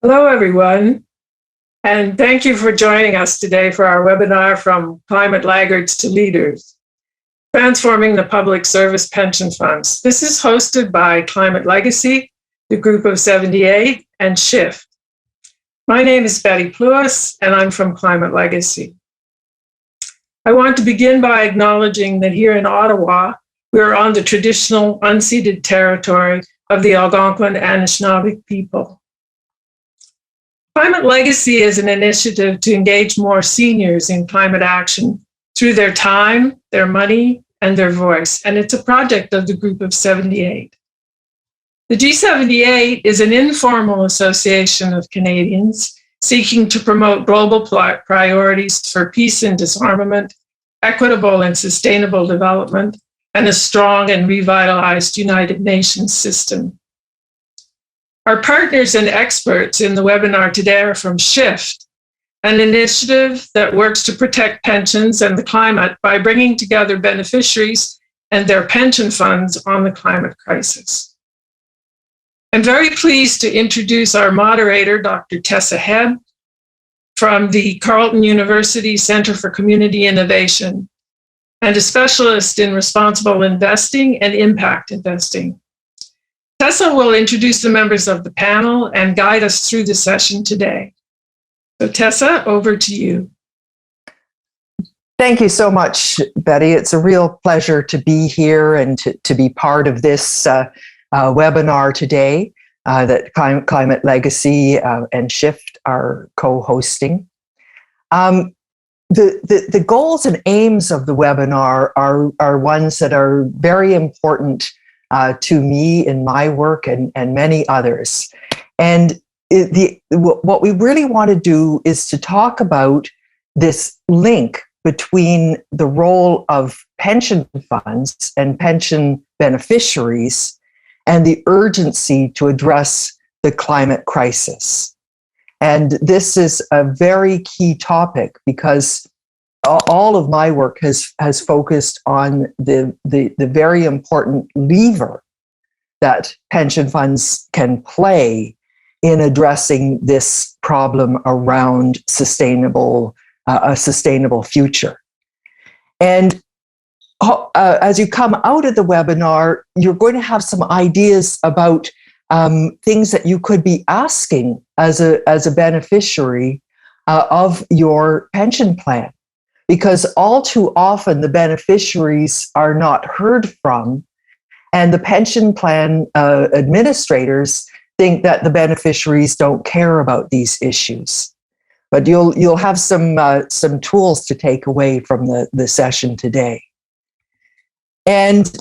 Hello, everyone, and thank you for joining us today for our webinar from Climate Laggards to Leaders, Transforming the Public Service Pension Funds. This is hosted by Climate Legacy, the Group of 78, and Shift. My name is Plews, and I'm from Climate Legacy. I want to begin by acknowledging that here in Ottawa, we are on the traditional unceded territory of the Algonquin Anishinaabe people. Climate Legacy is an initiative to engage more seniors in climate action through their time, their money, and their voice. And it's a project of the Group of 78. The G78 is an informal association of Canadians seeking to promote global priorities for peace and disarmament, equitable and sustainable development, and a strong and revitalized United Nations system. Our partners and experts in the webinar today are from Shift, an initiative that works to protect pensions and the climate by bringing together beneficiaries and their pension funds on the climate crisis. I'm very pleased to introduce our moderator, Dr. Tessa Hebb, from the Carleton University Center for Community Innovation, and a specialist in responsible investing and impact investing. Tessa will introduce the members of the panel and guide us through the session today. So Tessa, over to you. Thank you so much, Betty. It's a real pleasure to be here and to be part of this webinar today that Climate Legacy and Shift are co-hosting. The goals and aims of the webinar are ones that are very important to me in my work and many others. And what we really want to do is to talk about this link between the role of pension funds and pension beneficiaries and the urgency to address the climate crisis. And this is a very key topic because all of my work has focused on the very important lever that pension funds can play in addressing this problem around a sustainable future. And as you come out of the webinar, you're going to have some ideas about things that you could be asking as a beneficiary of your pension plan. Because all too often the beneficiaries are not heard from, and the pension plan administrators think that the beneficiaries don't care about these issues. But you'll have some tools to take away from the session today. And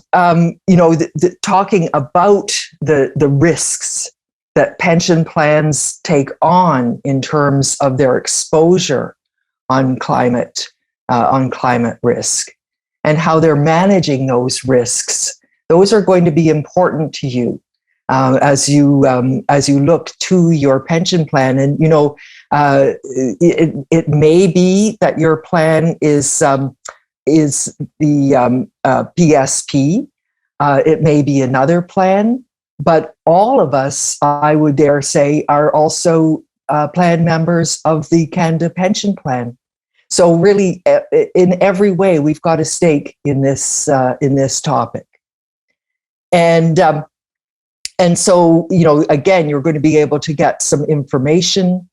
talking about the risks that pension plans take on in terms of their exposure on climate risk and how they're managing those risks. Those are going to be important to you as you look to your pension plan. And it may be that your plan is the PSP. It may be another plan, but all of us, I would dare say, are also plan members of the Canada Pension Plan. So really, in every way, we've got a stake in this topic, and so again, you're going to be able to get some information.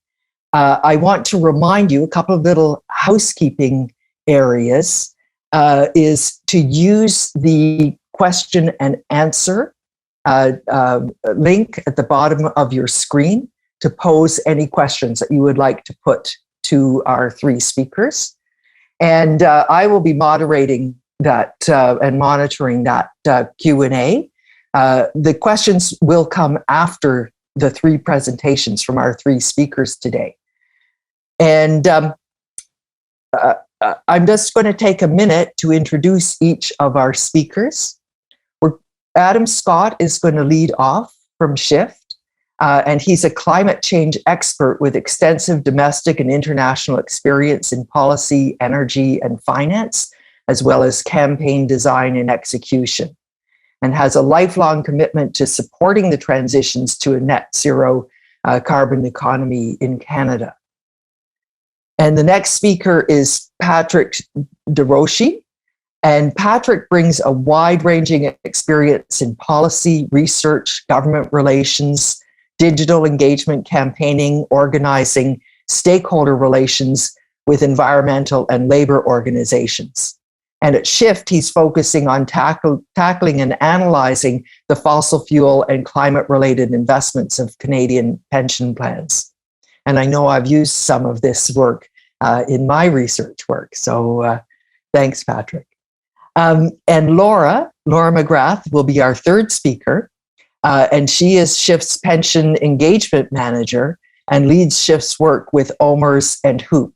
I want to remind you a couple of little housekeeping areas. Is to use the question and answer link at the bottom of your screen to pose any questions that you would like to put to our three speakers. And I will be moderating that and monitoring that Q&A. The questions will come after the three presentations from our three speakers today. And I'm just going to take a minute to introduce each of our speakers. Adam Scott is going to lead off from Shift. And he's a climate change expert with extensive domestic and international experience in policy, energy, and finance, as well as campaign design and execution, and has a lifelong commitment to supporting the transitions to a net zero carbon economy in Canada. And the next speaker is Patrick DeRochie. And Patrick brings a wide-ranging experience in policy, research, government relations, digital engagement campaigning, organizing, stakeholder relations with environmental and labor organizations. And at Shift, he's focusing on tackling and analyzing the fossil fuel and climate-related investments of Canadian pension plans. And I know I've used some of this work in my research work. So thanks, Patrick. And Laura McGrath will be our third speaker. And she is Shift's pension engagement manager and leads Shift's work with OMERS and HOOP.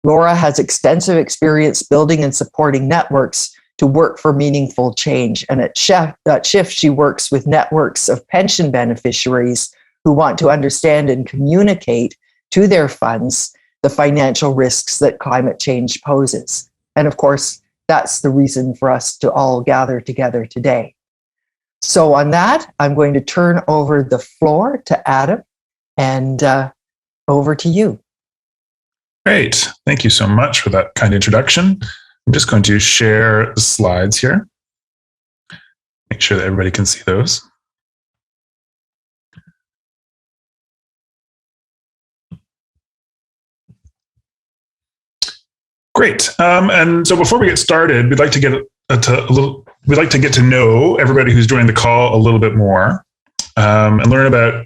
Laura has extensive experience building and supporting networks to work for meaningful change. And at Shift, she works with networks of pension beneficiaries who want to understand and communicate to their funds the financial risks that climate change poses. And of course, that's the reason for us to all gather together today. So on that, I'm going to turn over the floor to Adam, and over to you. Great. Thank you so much for that kind introduction. I'm just going to share the slides here. Make sure that everybody can see those. Great. And so before we get started, we'd like to get to know everybody who's joining the call a little bit more, and learn about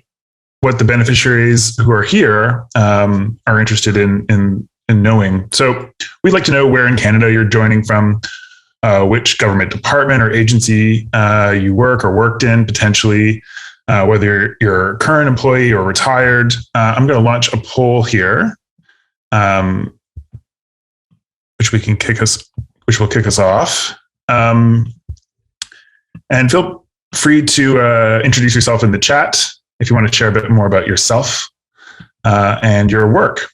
what the beneficiaries who are here are interested in knowing. So we'd like to know where in Canada you're joining from, which government department or agency you work or worked in, potentially, whether you're a current employee or retired. I'm going to launch a poll here, which will kick us off. And feel free to introduce yourself in the chat if you want to share a bit more about yourself and your work.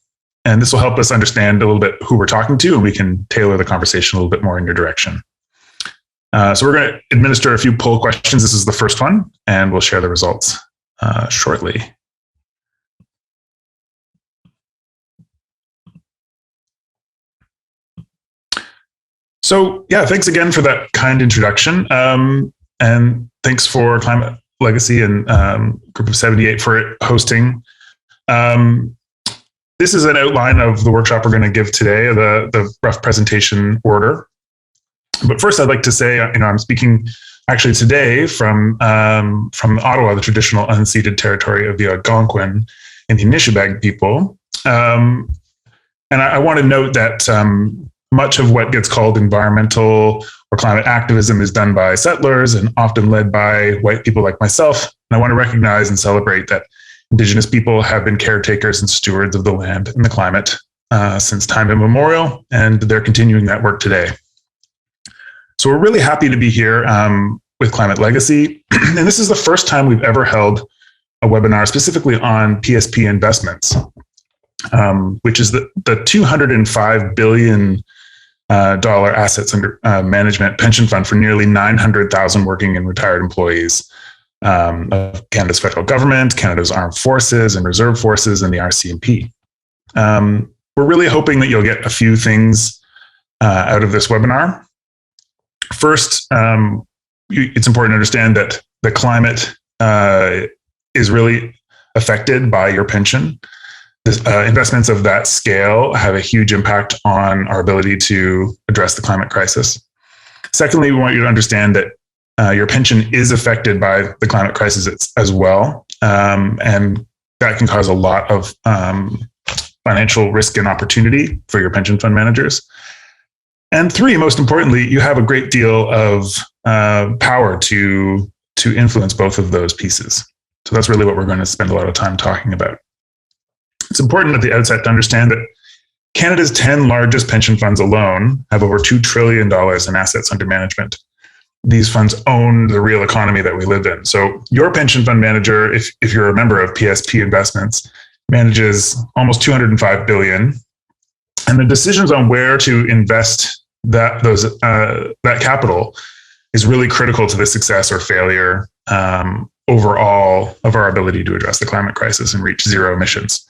And this will help us understand a little bit who we're talking to, and we can tailor the conversation a little bit more in your direction. So we're going to administer a few poll questions. This is the first one, and we'll share the results shortly. So yeah, thanks again for that kind introduction. And thanks for Climate Legacy and Group of 78 for hosting. This is an outline of the workshop we're going to give today, the rough presentation order. But first, I'd like to say, I'm speaking actually today from Ottawa, the traditional unceded territory of the Algonquin and the Anishinaabe people. And I want to note that much of what gets called environmental or climate activism is done by settlers and often led by white people like myself. And I want to recognize and celebrate that Indigenous people have been caretakers and stewards of the land and the climate since time immemorial, and they're continuing that work today. So we're really happy to be here with Climate Legacy. And this is the first time we've ever held a webinar specifically on PSP investments, which is the $205 billion assets under management pension fund for nearly 900,000 working and retired employees of Canada's federal government, Canada's armed forces and reserve forces, and the RCMP. We're really hoping that you'll get a few things out of this webinar. First, it's important to understand that the climate is really affected by your pension. Investments of that scale have a huge impact on our ability to address the climate crisis. Secondly, we want you to understand that your pension is affected by the climate crisis as well, and that can cause a lot of financial risk and opportunity for your pension fund managers. And three, most importantly, you have a great deal of power to influence both of those pieces. So that's really what we're going to spend a lot of time talking about. It's important at the outset to understand that Canada's 10 largest pension funds alone have over $2 trillion in assets under management. These funds own the real economy that we live in. So your pension fund manager, if you're a member of PSP Investments, manages almost $205 billion. And the decisions on where to invest that capital is really critical to the success or failure overall of our ability to address the climate crisis and reach zero emissions.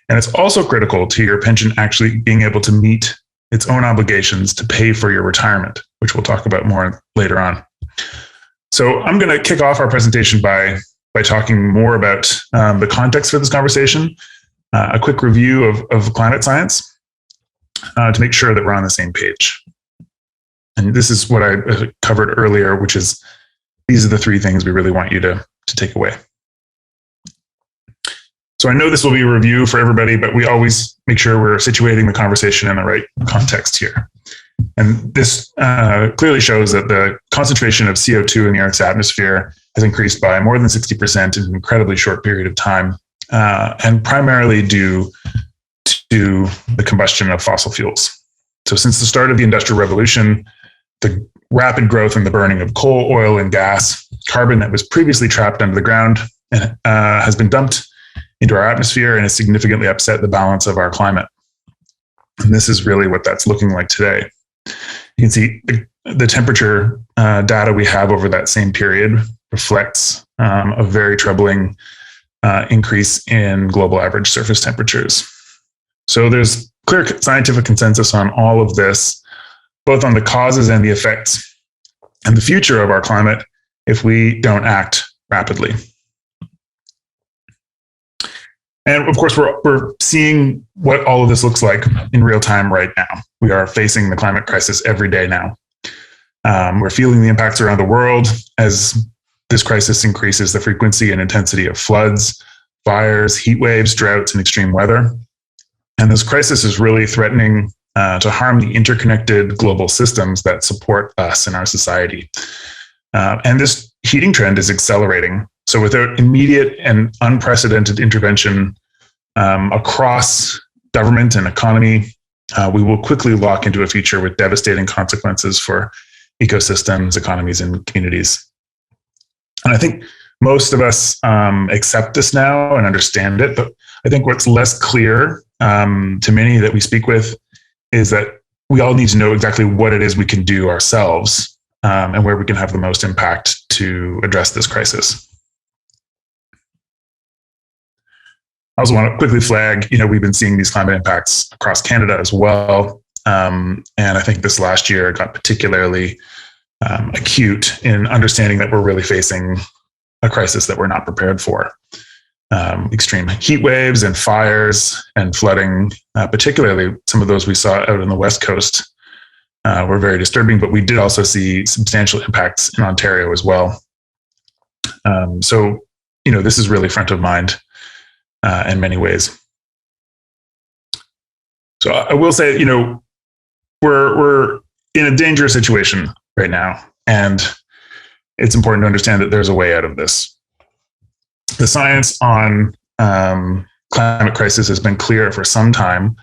And it's also critical to your pension actually being able to meet its own obligations to pay for your retirement, which we'll talk about more later on. So I'm going to kick off our presentation by talking more about the context for this conversation, a quick review of climate science to make sure that we're on the same page. And this is what I covered earlier, which is these are the three things we really want you to take away. So I know this will be a review for everybody, but we always make sure we're situating the conversation in the right context here. And this clearly shows that the concentration of CO2 in the Earth's atmosphere has increased by more than 60% in an incredibly short period of time, and primarily due to the combustion of fossil fuels. So since the start of the Industrial Revolution, the rapid growth in the burning of coal, oil, and gas, carbon that was previously trapped under the ground and has been dumped into our atmosphere and has significantly upset the balance of our climate. And this is really what that's looking like today. You can see the temperature data we have over that same period reflects a very troubling increase in global average surface temperatures. So there's clear scientific consensus on all of this, both on the causes and the effects and the future of our climate if we don't act rapidly. And of course, we're seeing what all of this looks like in real time right now. We are facing the climate crisis every day now. We're feeling the impacts around the world as this crisis increases the frequency and intensity of floods, fires, heat waves, droughts, and extreme weather. And this crisis is really threatening to harm the interconnected global systems that support us in our society. And this heating trend is accelerating. So without immediate and unprecedented intervention across government and economy, we will quickly lock into a future with devastating consequences for ecosystems, economies, and communities. And I think most of us accept this now and understand it, but I think what's less clear to many that we speak with is that we all need to know exactly what it is we can do ourselves and where we can have the most impact to address this crisis. I also want to quickly flag, we've been seeing these climate impacts across Canada as well. And I think this last year got particularly acute in understanding that we're really facing a crisis that we're not prepared for. Extreme heat waves and fires and flooding, particularly some of those we saw out on the West Coast, were very disturbing, but we did also see substantial impacts in Ontario as well. So, this is really front of mind in many ways. So I will say, we're in a dangerous situation right now, and it's important to understand that there's a way out of this. The science on climate crisis has been clear for some time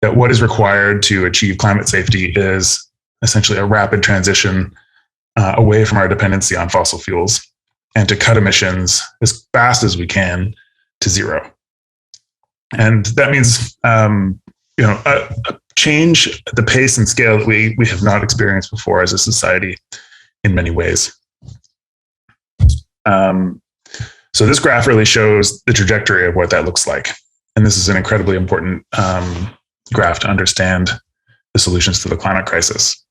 that what is required to achieve climate safety is essentially a rapid transition away from our dependency on fossil fuels and to cut emissions as fast as we can to zero. And that means a change at the pace and scale that we have not experienced before as a society in many ways. So this graph really shows the trajectory of what that looks like. And this is an incredibly important graph to understand the solutions to the climate crisis.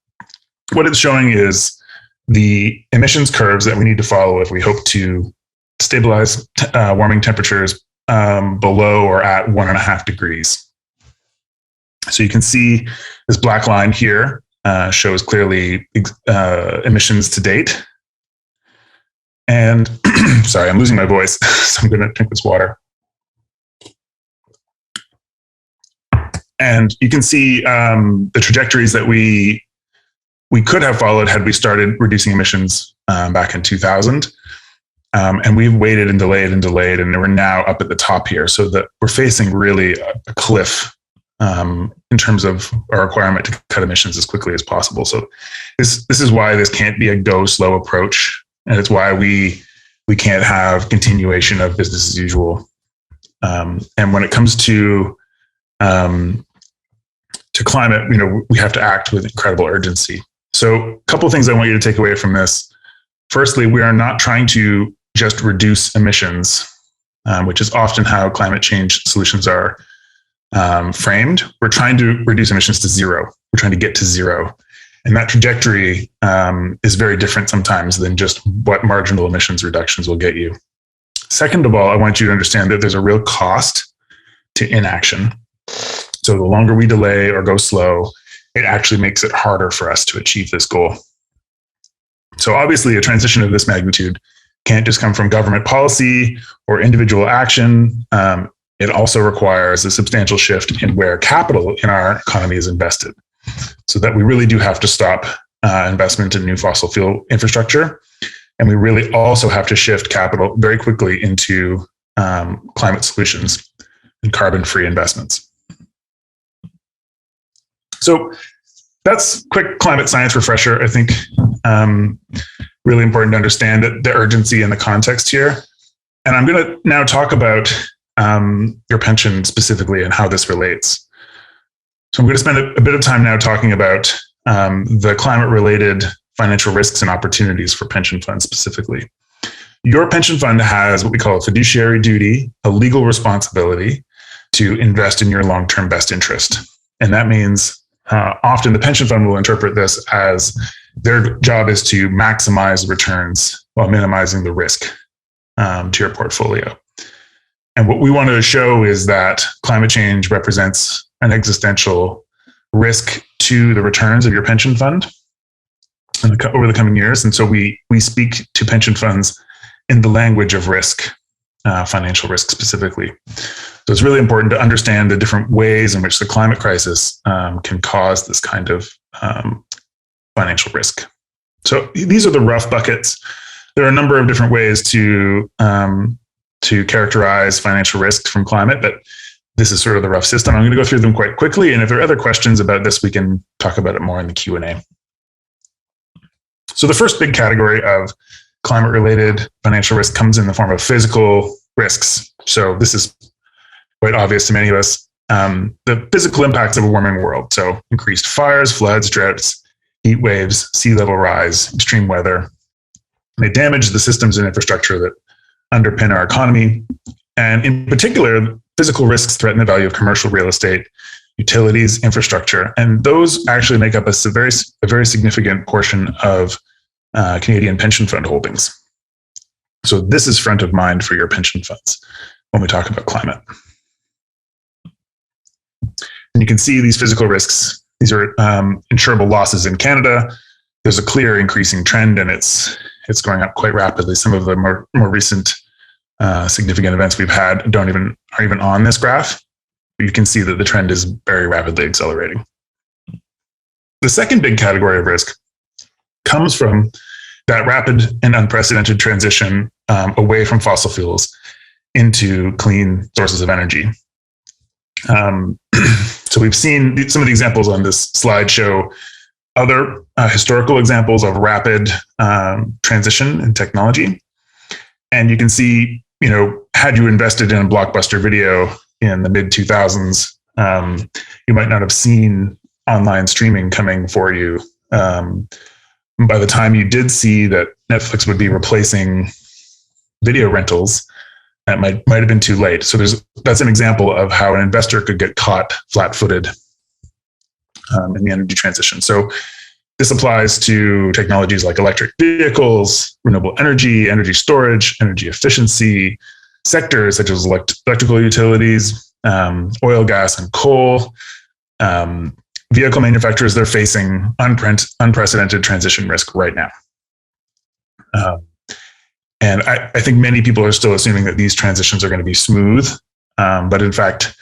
What it's showing is the emissions curves that we need to follow if we hope to stabilize warming temperatures below or at 1.5 degrees. So you can see this black line here shows clearly emissions to date. And sorry, I'm losing my voice, so I'm going to drink this water. And you can see the trajectories that we could have followed had we started reducing emissions back in 2000. And we've waited and delayed, and we're now up at the top here. So that we're facing really a cliff in terms of our requirement to cut emissions as quickly as possible. So this is why this can't be a go slow approach. And it's why we can't have continuation of business as usual. And when it comes to climate, we have to act with incredible urgency. So a couple of things I want you to take away from this. Firstly, we are not trying to just reduce emissions, which is often how climate change solutions are framed. We're trying to reduce emissions to zero. We're trying to get to zero. And that trajectory is very different sometimes than just what marginal emissions reductions will get you. Second of all, I want you to understand that there's a real cost to inaction. So the longer we delay or go slow, it actually makes it harder for us to achieve this goal. So obviously, a transition of this magnitude can't just come from government policy or individual action. It also requires a substantial shift in where capital in our economy is invested, so that we really do have to stop investment in new fossil fuel infrastructure. And we really also have to shift capital very quickly into climate solutions and carbon-free investments. So that's quick climate science refresher. I think really important to understand the urgency and the context here. And I'm going to now talk about your pension specifically and how this relates. So I'm going to spend a bit of time now talking about the climate-related financial risks and opportunities for pension funds specifically. Your pension fund has what we call a fiduciary duty, a legal responsibility to invest in your long-term best interest. And that means often the pension fund will interpret this as their job is to maximize returns while minimizing the risk to your portfolio. And what we want to show is that climate change represents an existential risk to the returns of your pension fund over the coming years. And so we speak to pension funds in the language of risk, financial risk specifically. So it's really important to understand the different ways in which the climate crisis can cause this kind of financial risk. So these are the rough buckets. There are a number of different ways to characterize financial risk from climate, but this is sort of the rough system. I'm going to go through them quite quickly, and if there are other questions about this, we can talk about it more in the Q&A. So the first big category of climate-related financial risk comes in the form of physical risks. So this is quite obvious to many of us. The physical impacts of a warming world. So increased fires, floods, droughts, heat waves, sea level rise, extreme weather. They damage the systems and infrastructure that underpin our economy. And in particular, physical risks threaten the value of commercial real estate, utilities, infrastructure. And those actually make up a very significant portion of Canadian pension fund holdings. So this is front of mind for your pension funds when we talk about climate. And you can see these physical risks. These are insurable losses in Canada. There's a clear increasing trend, and it's going up quite rapidly. Some of the more recent significant events we've had are even on this graph. But you can see that the trend is very rapidly accelerating. The second big category of risk comes from that rapid and unprecedented transition away from fossil fuels into clean sources of energy. So we've seen some of the examples on this slide show other historical examples of rapid transition in technology. And you can see, had you invested in a blockbuster video in the mid-2000s, you might not have seen online streaming coming for you. By the time you did see that Netflix would be replacing video rentals, that might have been too late. So that's an example of how an investor could get caught flat-footed in the energy transition. So this applies to technologies like electric vehicles, renewable energy, energy storage, energy efficiency, sectors such as electrical utilities, oil, gas, and coal. Vehicle manufacturers, they're facing unprecedented transition risk right now. And I think many people are still assuming that these transitions are going to be smooth. But in fact,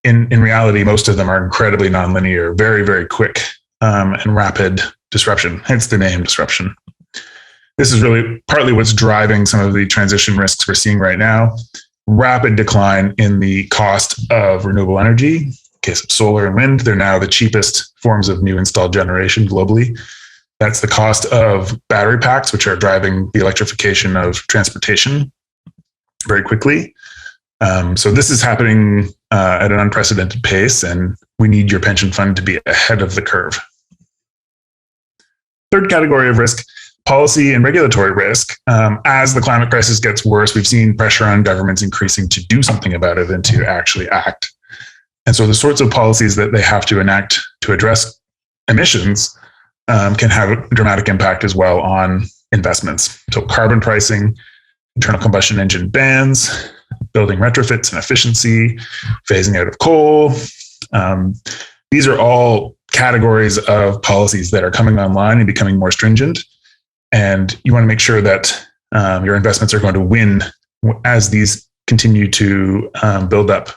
in reality, most of them are incredibly nonlinear, very, very quick and rapid disruption, hence the name disruption. This is really partly what's driving some of the transition risks we're seeing right now. Rapid decline in the cost of renewable energy. In case of solar and wind, they're now the cheapest forms of new installed generation globally. That's the cost of battery packs, which are driving the electrification of transportation very quickly. So this is happening at an unprecedented pace, and we need your pension fund to be ahead of the curve. Third category of risk policy and regulatory risk. As the climate crisis gets worse, we've seen pressure on governments increasing to do something about it and to actually act. And so the sorts of policies that they have to enact to address emissions can have a dramatic impact as well on investments. So carbon pricing, internal combustion engine bans, building retrofits and efficiency, phasing out of coal. These are all categories of policies that are coming online and becoming more stringent. And you want to make sure that your investments are going to win as these continue to build up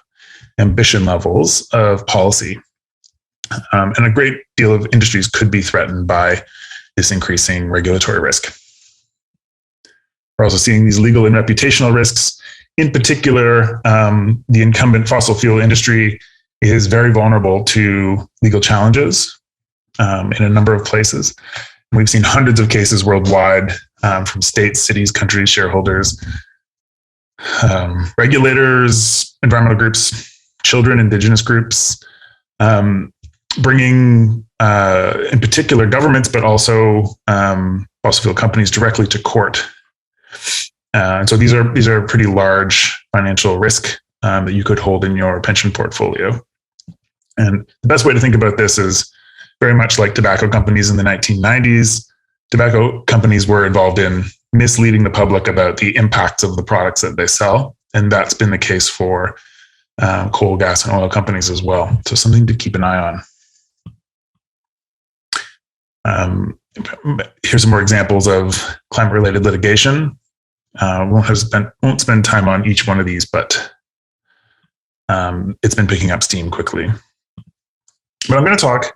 ambition levels of policy. And a great deal of industries could be threatened by this increasing regulatory risk. We're also seeing these legal and reputational risks. In particular, the incumbent fossil fuel industry is very vulnerable to legal challenges in a number of places. We've seen hundreds of cases worldwide from states, cities, countries, shareholders, regulators, environmental groups, children, indigenous groups, bringing, in particular, governments, but also fossil fuel companies directly to court. And so these are pretty large financial risk that you could hold in your pension portfolio. And the best way to think about this is very much like tobacco companies in the 1990s. Tobacco companies were involved in misleading the public about the impacts of the products that they sell. And that's been the case for coal, gas, and oil companies as well. So something to keep an eye on. Here's some more examples of climate-related litigation. Won't spend time on each one of these, but it's been picking up steam quickly. But I'm going to talk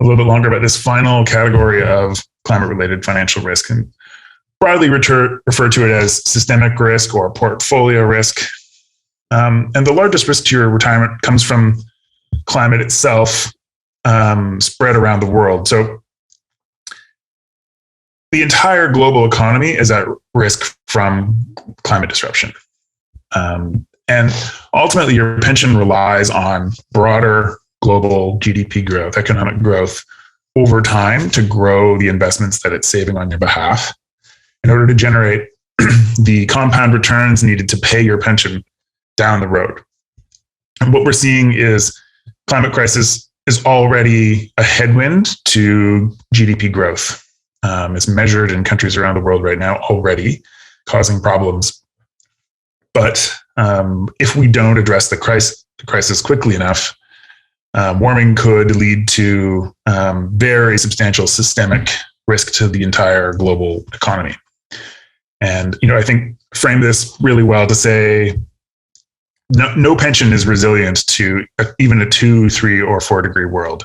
a little bit longer about this final category of climate-related financial risk, and broadly refer to it as systemic risk or portfolio risk. And the largest risk to your retirement comes from climate itself, spread around the world. So the entire global economy is at risk from climate disruption. And ultimately, your pension relies on broader global GDP growth, economic growth over time to grow the investments that it's saving on your behalf in order to generate the compound returns needed to pay your pension down the road. And what we're seeing is climate crisis is already a headwind to GDP growth. It's measured in countries around the world right now already, causing problems. But if we don't address the crisis quickly enough, warming could lead to very substantial systemic risk to the entire global economy. And I think frame this really well to say no pension is resilient to even a 2, 3, or 4 degree world.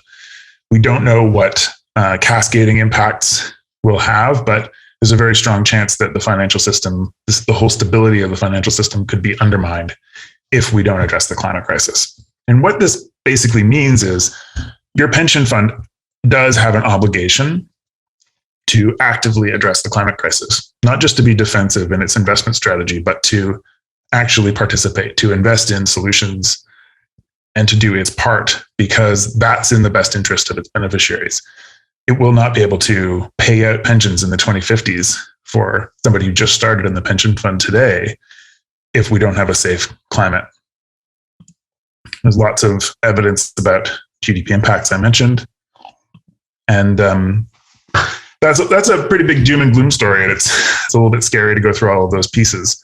We don't know what cascading impacts will have, but there's a very strong chance that the financial system, the whole stability of the financial system could be undermined if we don't address the climate crisis. And what this basically means is your pension fund does have an obligation to actively address the climate crisis, not just to be defensive in its investment strategy, but to actually participate, to invest in solutions and to do its part, because that's in the best interest of its beneficiaries. It will not be able to pay out pensions in the 2050s for somebody who just started in the pension fund today if we don't have a safe climate. There's lots of evidence about GDP impacts I mentioned. And that's a pretty big doom and gloom story, and it's a little bit scary to go through all of those pieces.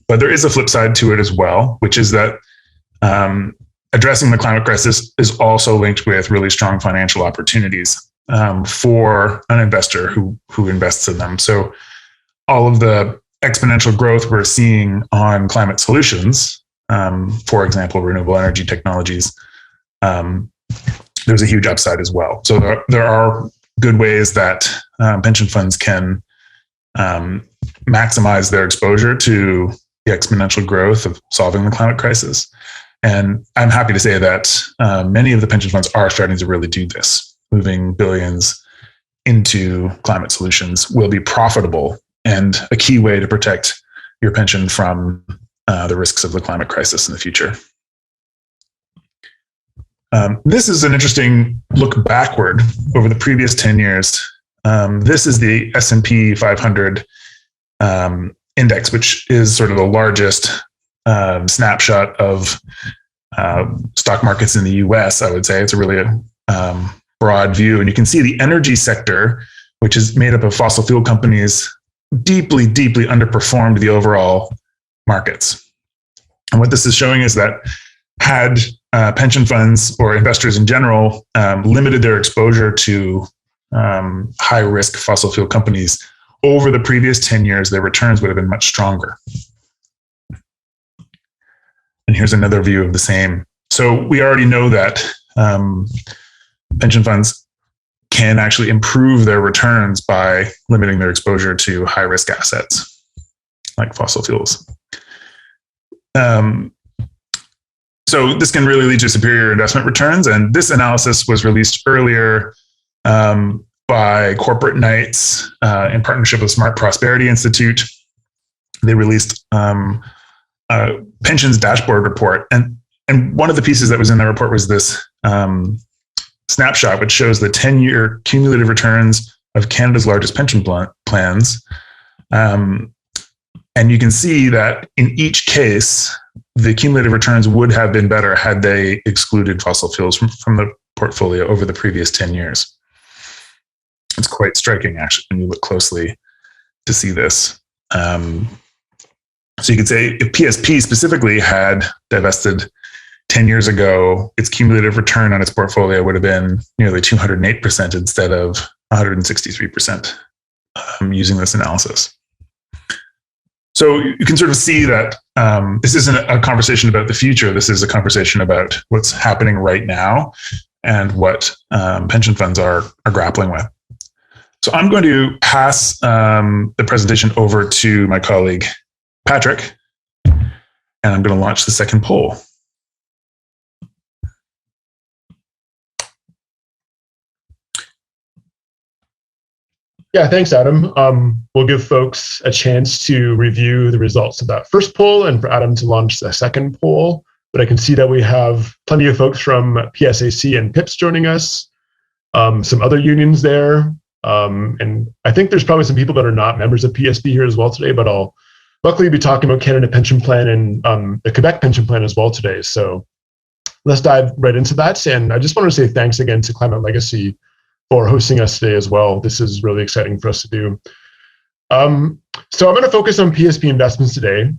But there is a flip side to it as well, which is that addressing the climate crisis is also linked with really strong financial opportunities for an investor who invests in them. So all of the exponential growth we're seeing on climate solutions, for example, renewable energy technologies, there's a huge upside as well. So there are good ways that pension funds can maximize their exposure to the exponential growth of solving the climate crisis. And I'm happy to say that many of the pension funds are starting to really do this. Moving billions into climate solutions will be profitable and a key way to protect your pension from the risks of the climate crisis in the future. This is an interesting look backward over the previous 10 years This is the S&P 500 index, which is sort of the largest snapshot of stock markets in the US, I would say. It's a really broad view. And you can see the energy sector, which is made up of fossil fuel companies, deeply, deeply underperformed the overall markets. And what this is showing is that had pension funds or investors in general limited their exposure to high risk fossil fuel companies over the previous 10 years, their returns would have been much stronger. And here's another view of the same. So we already know that pension funds can actually improve their returns by limiting their exposure to high risk assets like fossil fuels. So this can really lead to superior investment returns. And this analysis was released earlier by Corporate Knights in partnership with Smart Prosperity Institute. They released a pensions dashboard report. And one of the pieces that was in that report was this snapshot, which shows the 10-year cumulative returns of Canada's largest pension plans. And you can see that in each case, the cumulative returns would have been better had they excluded fossil fuels from the portfolio over the previous 10 years. It's quite striking, actually, when you look closely to see this. So you could say if PSP specifically had divested 10 years ago, its cumulative return on its portfolio would have been nearly 208% instead of 163% using this analysis. So you can sort of see that this isn't a conversation about the future. This is a conversation about what's happening right now and what pension funds are grappling with. So I'm going to pass the presentation over to my colleague, Patrick, and I'm going to launch the second poll. Yeah, thanks, Adam. We'll give folks a chance to review the results of that first poll and for Adam to launch the second poll. But I can see that we have plenty of folks from PSAC and PIPS joining us, some other unions there. And I think there's probably some people that are not members of PSP here as well today, but I'll luckily be talking about Canada Pension Plan and the Quebec Pension Plan as well today. So let's dive right into that. And I just want to say thanks again to Climate Legacy for hosting us today as well. This is really exciting for us to do. So I'm going to focus on PSP investments today,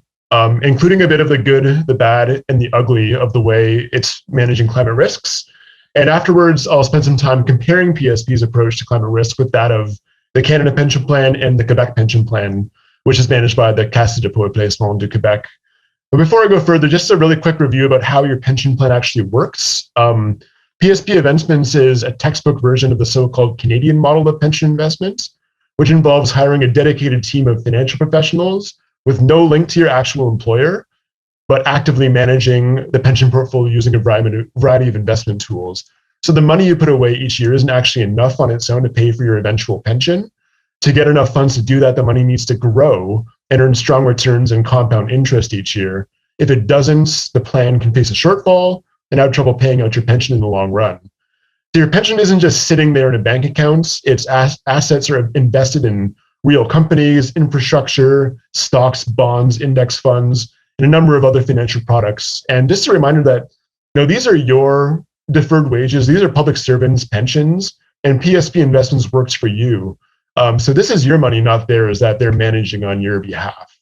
including a bit of the good, the bad, and the ugly of the way it's managing climate risks. And afterwards, I'll spend some time comparing PSP's approach to climate risk with that of the Canada Pension Plan and the Quebec Pension Plan, which is managed by the Caisse de dépôt et placement du Québec. But before I go further, just a really quick review about how your pension plan actually works. PSP Investments is a textbook version of the so-called Canadian model of pension investments, which involves hiring a dedicated team of financial professionals with no link to your actual employer, but actively managing the pension portfolio using a variety of investment tools. So the money you put away each year isn't actually enough on its own to pay for your eventual pension. To get enough funds to do that, the money needs to grow and earn strong returns and compound interest each year. If it doesn't, the plan can face a shortfall and have trouble paying out your pension in the long run. So your pension isn't just sitting there in a bank account. Its assets are invested in real companies, infrastructure, stocks, bonds, index funds, and a number of other financial products. And just a reminder that these are your deferred wages. These are public servants' pensions, and PSP Investments works for you. So this is your money, not theirs, that they're managing on your behalf.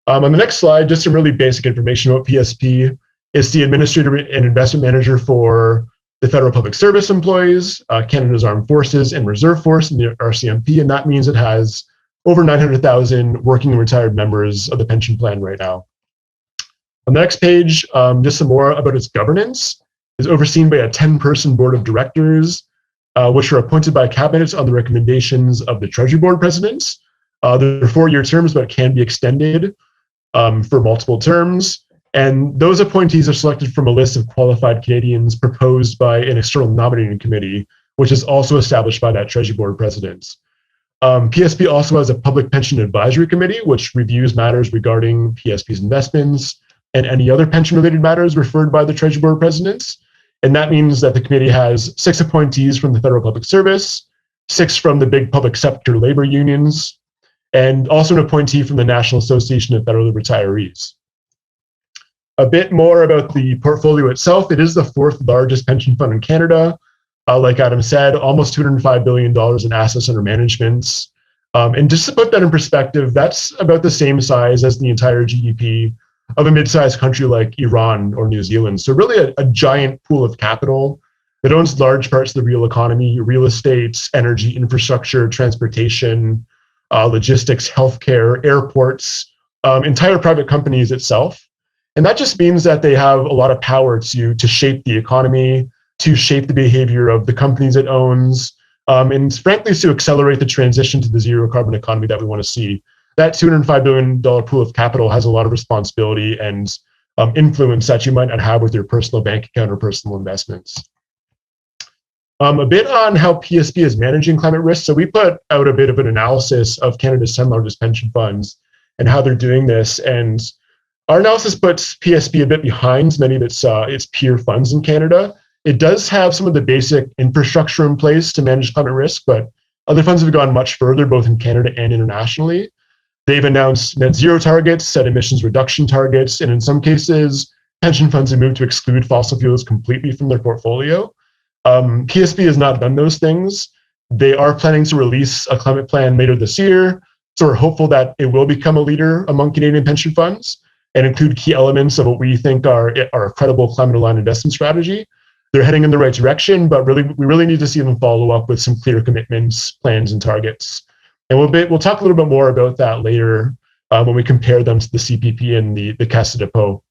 On the next slide, just some really basic information about PSP. It's the administrator and investment manager for the Federal Public Service employees, Canada's Armed Forces and Reserve Force, and the RCMP, and that means it has over 900,000 working and retired members of the pension plan right now. On the next page, just some more about its governance. It's overseen by a 10-person board of directors, which are appointed by cabinets on the recommendations of the Treasury Board presidents. They're 4-year terms, but can be extended for multiple terms. And those appointees are selected from a list of qualified Canadians proposed by an external nominating committee, which is also established by that Treasury Board president. PSP also has a public pension advisory committee, which reviews matters regarding PSP's investments and any other pension-related matters referred by the Treasury Board presidents. And that means that the committee has 6 appointees from the Federal Public Service, 6 from the big public sector labor unions, and also an appointee from the National Association of Federal Retirees. A bit more about the portfolio itself. It is the 4th largest pension fund in Canada. Like Adam said, almost $205 billion in assets under management. And just to put that in perspective, that's about the same size as the entire GDP of a mid-sized country like Iran or New Zealand. So really a giant pool of capital that owns large parts of the real economy: real estate, energy, infrastructure, transportation, logistics, healthcare, airports, entire private companies itself. And that just means that they have a lot of power to shape the economy, to shape the behavior of the companies it owns, and frankly, to accelerate the transition to the zero carbon economy that we want to see. That $205 billion pool of capital has a lot of responsibility and influence that you might not have with your personal bank account or personal investments. A bit on how PSP is managing climate risk. So we put out a bit of an analysis of Canada's 10 largest pension funds and how they're doing this. And our analysis puts PSP a bit behind many of its peer funds in Canada. It does have some of the basic infrastructure in place to manage climate risk, but other funds have gone much further, both in Canada and internationally. They've announced net zero targets, set emissions reduction targets, and in some cases, pension funds have moved to exclude fossil fuels completely from their portfolio. PSP has not done those things. They are planning to release a climate plan later this year, so we're hopeful that it will become a leader among Canadian pension funds and include key elements of what we think are a credible climate-aligned investment strategy. They're heading in the right direction, but we really need to see them follow up with some clear commitments, plans, and targets. And we'll talk a little bit more about that later when we compare them to the CPP and the Caisse de dépôt.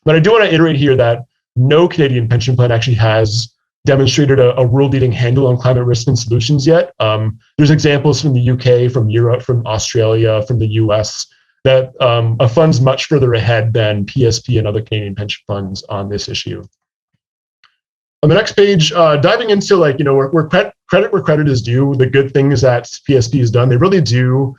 But I do want to iterate here that no Canadian pension plan actually has demonstrated a world-leading handle on climate risk and solutions yet. There's examples from the UK, from Europe, from Australia, from the US, that a fund's much further ahead than PSP and other Canadian pension funds on this issue. On the next page, diving into where credit where credit is due, the good things that PSP has done, they really do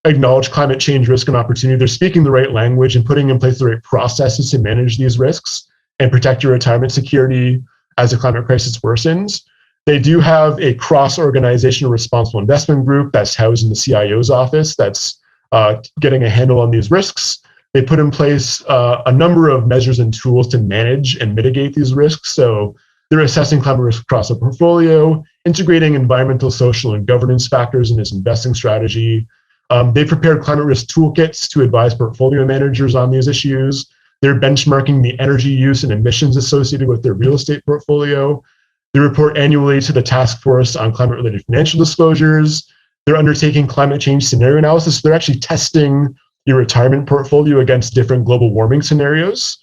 acknowledge climate change risk and opportunity. They're speaking the right language and putting in place the right processes to manage these risks and protect your retirement security as the climate crisis worsens. They do have a cross-organizational responsible investment group that's housed in the CIO's office that's getting a handle on these risks. They put in place a number of measures and tools to manage and mitigate these risks. So they're assessing climate risk across a portfolio, integrating environmental, social, and governance factors in its investing strategy. They prepared climate risk toolkits to advise portfolio managers on these issues. They're benchmarking the energy use and emissions associated with their real estate portfolio. They report annually to the Task Force on Climate-Related Financial Disclosures. They're undertaking climate change scenario analysis. So they're actually testing your retirement portfolio against different global warming scenarios.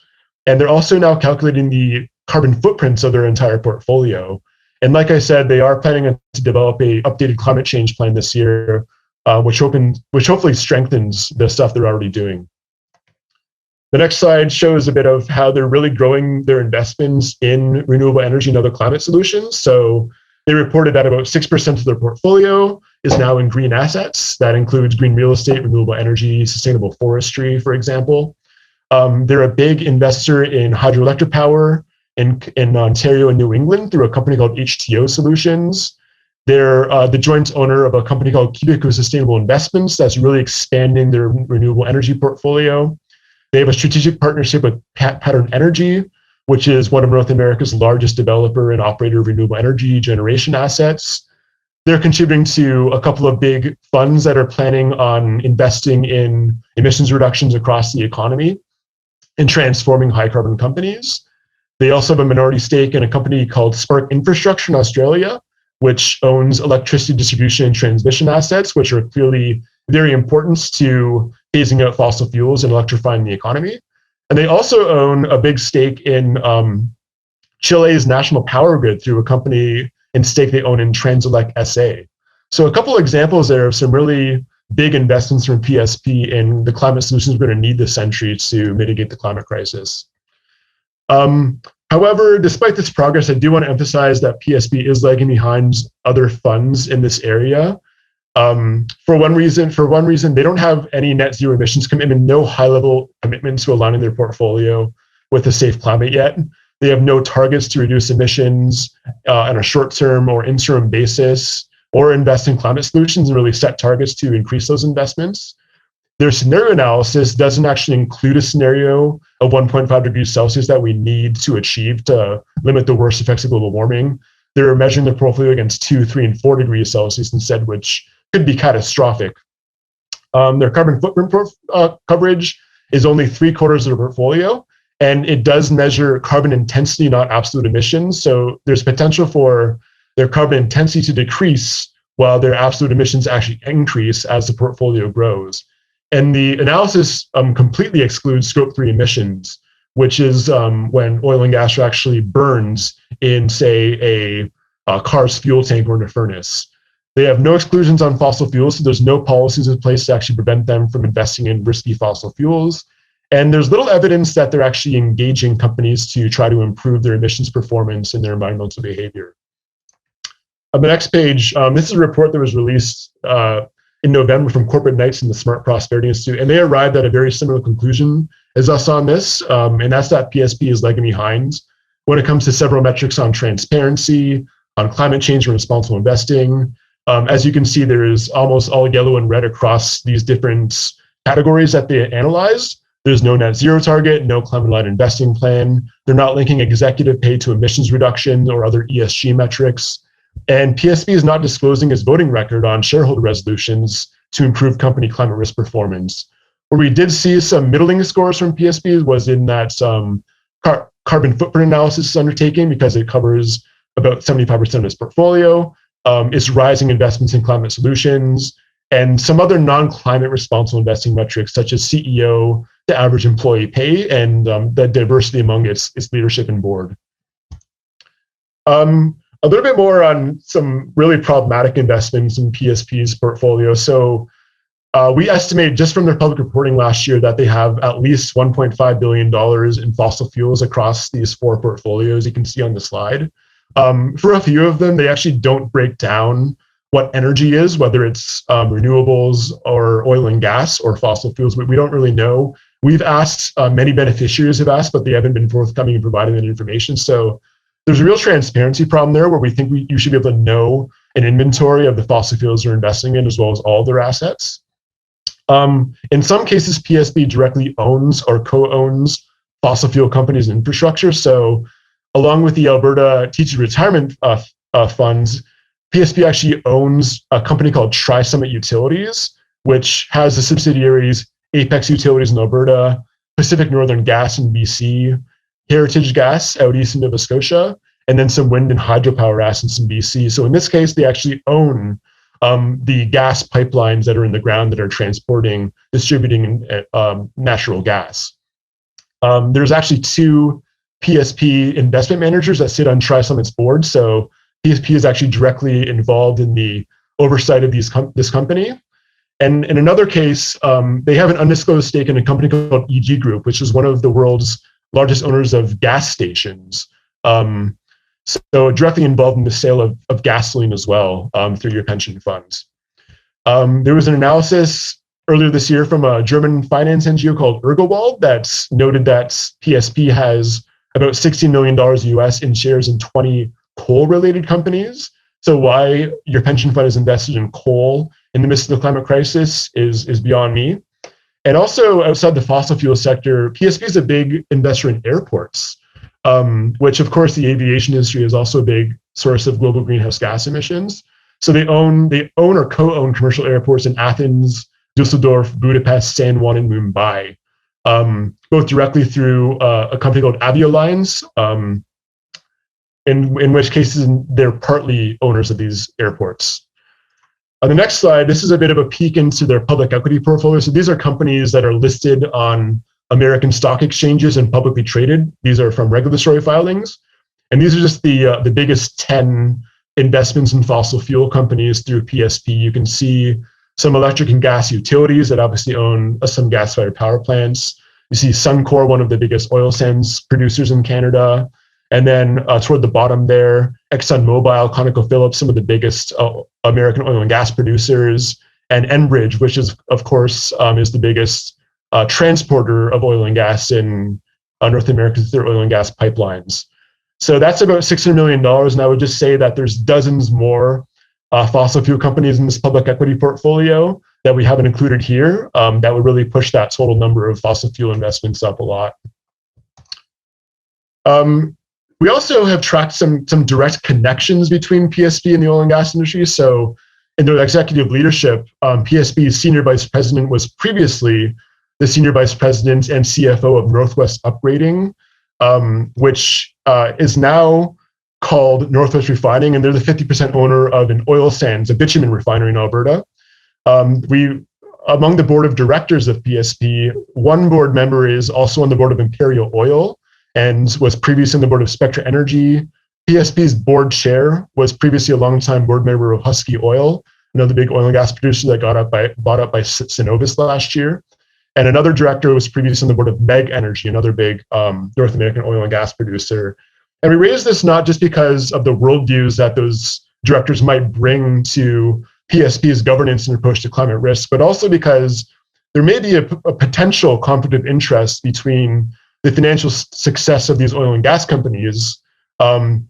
And they're also now calculating the carbon footprints of their entire portfolio. And like I said, they are planning to develop an updated climate change plan this year, which hopefully strengthens the stuff they're already doing. The next slide shows a bit of how they're really growing their investments in renewable energy and other climate solutions. So they reported that about 6% of their portfolio is now in green assets. That includes green real estate, renewable energy, sustainable forestry, for example. They're a big investor in hydroelectric power in Ontario and New England through a company called HTO Solutions. They're the joint owner of a company called Quebec Sustainable Investments that's really expanding their renewable energy portfolio. They have a strategic partnership with Pattern Energy, which is one of North America's largest developer and operator of renewable energy generation assets. They're contributing to a couple of big funds that are planning on investing in emissions reductions across the economy and transforming high carbon companies. They also have a minority stake in a company called Spark Infrastructure in Australia, which owns electricity distribution and transmission assets, which are clearly very important to phasing out fossil fuels and electrifying the economy. And they also own a big stake in Chile's national power grid through a company and stake they own in Transelec SA. So a couple of examples there of some really big investments from PSP in the climate solutions we're going to need this century to mitigate the climate crisis. However, despite this progress, I do want to emphasize that PSP is lagging behind other funds in this area. For one reason, they don't have any net zero emissions commitment, no high-level commitment to aligning their portfolio with a safe climate yet. They have no targets to reduce emissions on a short-term or interim basis, or invest in climate solutions and really set targets to increase those investments. Their scenario analysis doesn't actually include a scenario of 1.5 degrees Celsius that we need to achieve to limit the worst effects of global warming. They're measuring their portfolio against 2, 3, and 4 degrees Celsius instead, which could be catastrophic. Their carbon footprint coverage is only 3/4 of their portfolio, and it does measure carbon intensity, not absolute emissions. So there's potential for their carbon intensity to decrease while their absolute emissions actually increase as the portfolio grows. And the analysis completely excludes scope 3 emissions, which is when oil and gas actually burns in, say, a car's fuel tank or in a furnace. They have no exclusions on fossil fuels, so there's no policies in place to actually prevent them from investing in risky fossil fuels. And there's little evidence that they're actually engaging companies to try to improve their emissions performance and their environmental behavior. On the next page, this is a report that was released in November from Corporate Knights and the Smart Prosperity Institute, and they arrived at a very similar conclusion as us on this, and that's that PSP is lagging behind when it comes to several metrics on transparency, on climate change and responsible investing. As you can see, there is almost all yellow and red across these different categories that they analyzed. There's no net zero target, no climate-aligned investing plan. They're not linking executive pay to emissions reduction or other ESG metrics. And PSP is not disclosing its voting record on shareholder resolutions to improve company climate risk performance. Where we did see some middling scores from PSP was in that carbon footprint analysis is undertaking, because it covers about 75% of its portfolio. It's rising investments in climate solutions, and some other non-climate responsible investing metrics, such as CEO to average employee pay, and the diversity among its leadership and board. A little bit more on some really problematic investments in PSP's portfolio. So we estimate just from their public reporting last year that they have at least $1.5 billion in fossil fuels across these 4 portfolios you can see on the slide. For a few of them, they actually don't break down what energy is, whether it's renewables or oil and gas or fossil fuels. We don't really know. We've asked, many beneficiaries have asked, but they haven't been forthcoming in providing that information. So there's a real transparency problem there, where we think you should be able to know an inventory of the fossil fuels they're investing in, as well as all their assets. In some cases, PSP directly owns or co-owns fossil fuel companies and infrastructure. So along with the Alberta Teachers Retirement Funds, PSP actually owns a company called Tri-Summit Utilities, which has the subsidiaries Apex Utilities in Alberta, Pacific Northern Gas in BC, Heritage Gas out east in Nova Scotia, and then some wind and hydropower assets in BC. So in this case, they actually own the gas pipelines that are in the ground that are distributing natural gas. There's actually 2 PSP investment managers that sit on Tri-Summit's board. So PSP is actually directly involved in the oversight of this company. And in another case, they have an undisclosed stake in a company called EG Group, which is one of the world's largest owners of gas stations. So directly involved in the sale of gasoline as well through your pension funds. There was an analysis earlier this year from a German finance NGO called Ergowald that's noted that PSP has about $16 million US in shares in 20 coal-related companies. So why your pension fund is invested in coal in the midst of the climate crisis is beyond me. And also outside the fossil fuel sector, PSP is a big investor in airports, which of course the aviation industry is also a big source of global greenhouse gas emissions. So they own or co-own commercial airports in Athens, Dusseldorf, Budapest, San Juan, and Mumbai, both directly through a company called Avialines, in which cases they're partly owners of these airports. On the next slide, this is a bit of a peek into their public equity portfolio. So these are companies that are listed on American stock exchanges and publicly traded. These are from regulatory filings. And these are just the biggest 10 investments in fossil fuel companies through PSP. You can see some electric and gas utilities that obviously own some gas-fired power plants. You see Suncor, one of the biggest oil sands producers in Canada. And then toward the bottom there, ExxonMobil, ConocoPhillips, some of the biggest American oil and gas producers, and Enbridge, which is, of course, is the biggest transporter of oil and gas in North America through their oil and gas pipelines. So that's about $600 million. And I would just say that there's dozens more fossil fuel companies in this public equity portfolio that we haven't included here that would really push that total number of fossil fuel investments up a lot. We also have tracked some direct connections between PSP and the oil and gas industry. So in their executive leadership, PSP's senior vice president was previously the senior vice president and CFO of Northwest Upgrading, which is now called Northwest Refining, and they're the 50% owner of an oil sands, a bitumen refinery in Alberta. Among the board of directors of PSP, one board member is also on the board of Imperial Oil and was previously on the board of Spectra Energy. PSP's board chair was previously a longtime board member of Husky Oil, another big oil and gas producer that got bought up by Cenovus last year. And another director was previously on the board of Meg Energy, another big North American oil and gas producer. And we raise this not just because of the worldviews that those directors might bring to PSP's governance and approach to climate risk, but also because there may be a potential conflict of interest between the financial success of these oil and gas companies and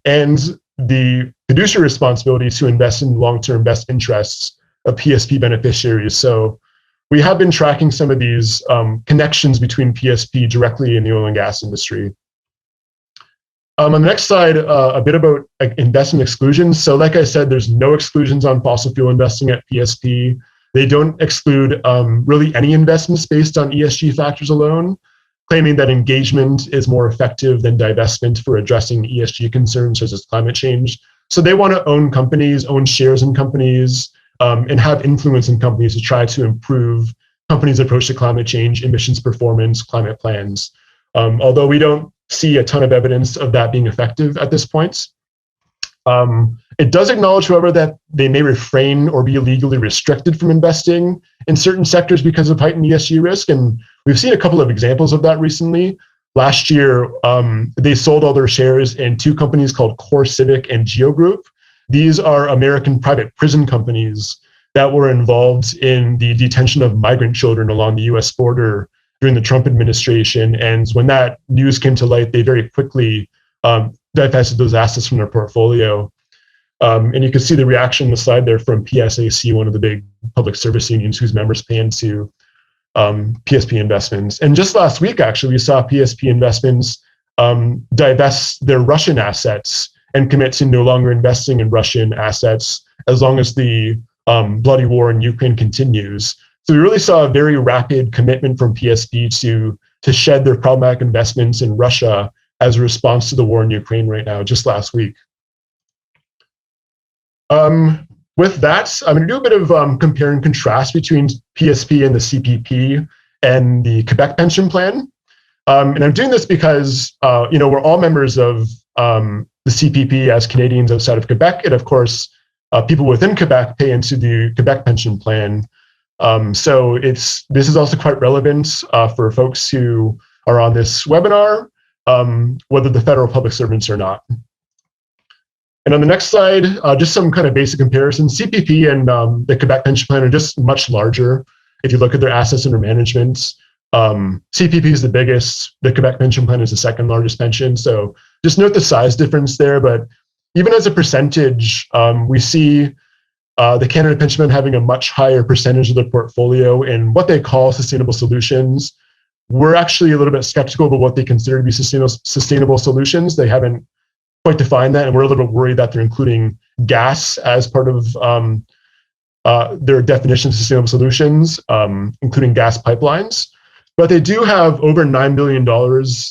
the fiduciary responsibility to invest in long-term best interests of PSP beneficiaries. So we have been tracking some of these connections between PSP directly in the oil and gas industry. On the next slide, a bit about investment exclusions. So like I said, there's no exclusions on fossil fuel investing at PSP. They don't exclude really any investments based on ESG factors alone, claiming that engagement is more effective than divestment for addressing ESG concerns such as climate change. So they want to own companies, own shares in companies, and have influence in companies to try to improve companies' approach to climate change, emissions performance, climate plans. Although we don't see a ton of evidence of that being effective at this point. It does acknowledge, however, that they may refrain or be legally restricted from investing in certain sectors because of heightened ESG risk. And we've seen a couple of examples of that recently. Last year, they sold all their shares in two companies called Core Civic and Geo Group. These are American private prison companies that were involved in the detention of migrant children along the US border during the Trump administration. And when that news came to light, they very quickly divested those assets from their portfolio. And you can see the reaction on the slide there from PSAC, one of the big public service unions whose members pay into PSP investments. And just last week, actually, we saw PSP investments divest their Russian assets and commit to no longer investing in Russian assets as long as the bloody war in Ukraine continues. So we really saw a very rapid commitment from PSP to shed their problematic investments in Russia as a response to the war in Ukraine right now, just last week. With that, I'm going to do a bit of compare and contrast between PSP and the CPP and the Quebec Pension Plan. And I'm doing this because we're all members of the CPP as Canadians outside of Quebec, and of course, people within Quebec pay into the Quebec Pension Plan. So this is also quite relevant for folks who are on this webinar, whether the federal public servants or not. And on the next slide, just some kind of basic comparisons. CPP and the Quebec Pension Plan are just much larger. If you look at their assets under management, CPP is the biggest. The Quebec Pension Plan is the second largest pension. So just note the size difference there. But even as a percentage, we see the Canada Pension Plan having a much higher percentage of their portfolio in what they call sustainable solutions. We're actually a little bit skeptical about what they consider to be sustainable solutions. They haven't quite defined that, and we're a little bit worried that they're including gas as part of their definition of sustainable solutions, including gas pipelines. But they do have over $9 billion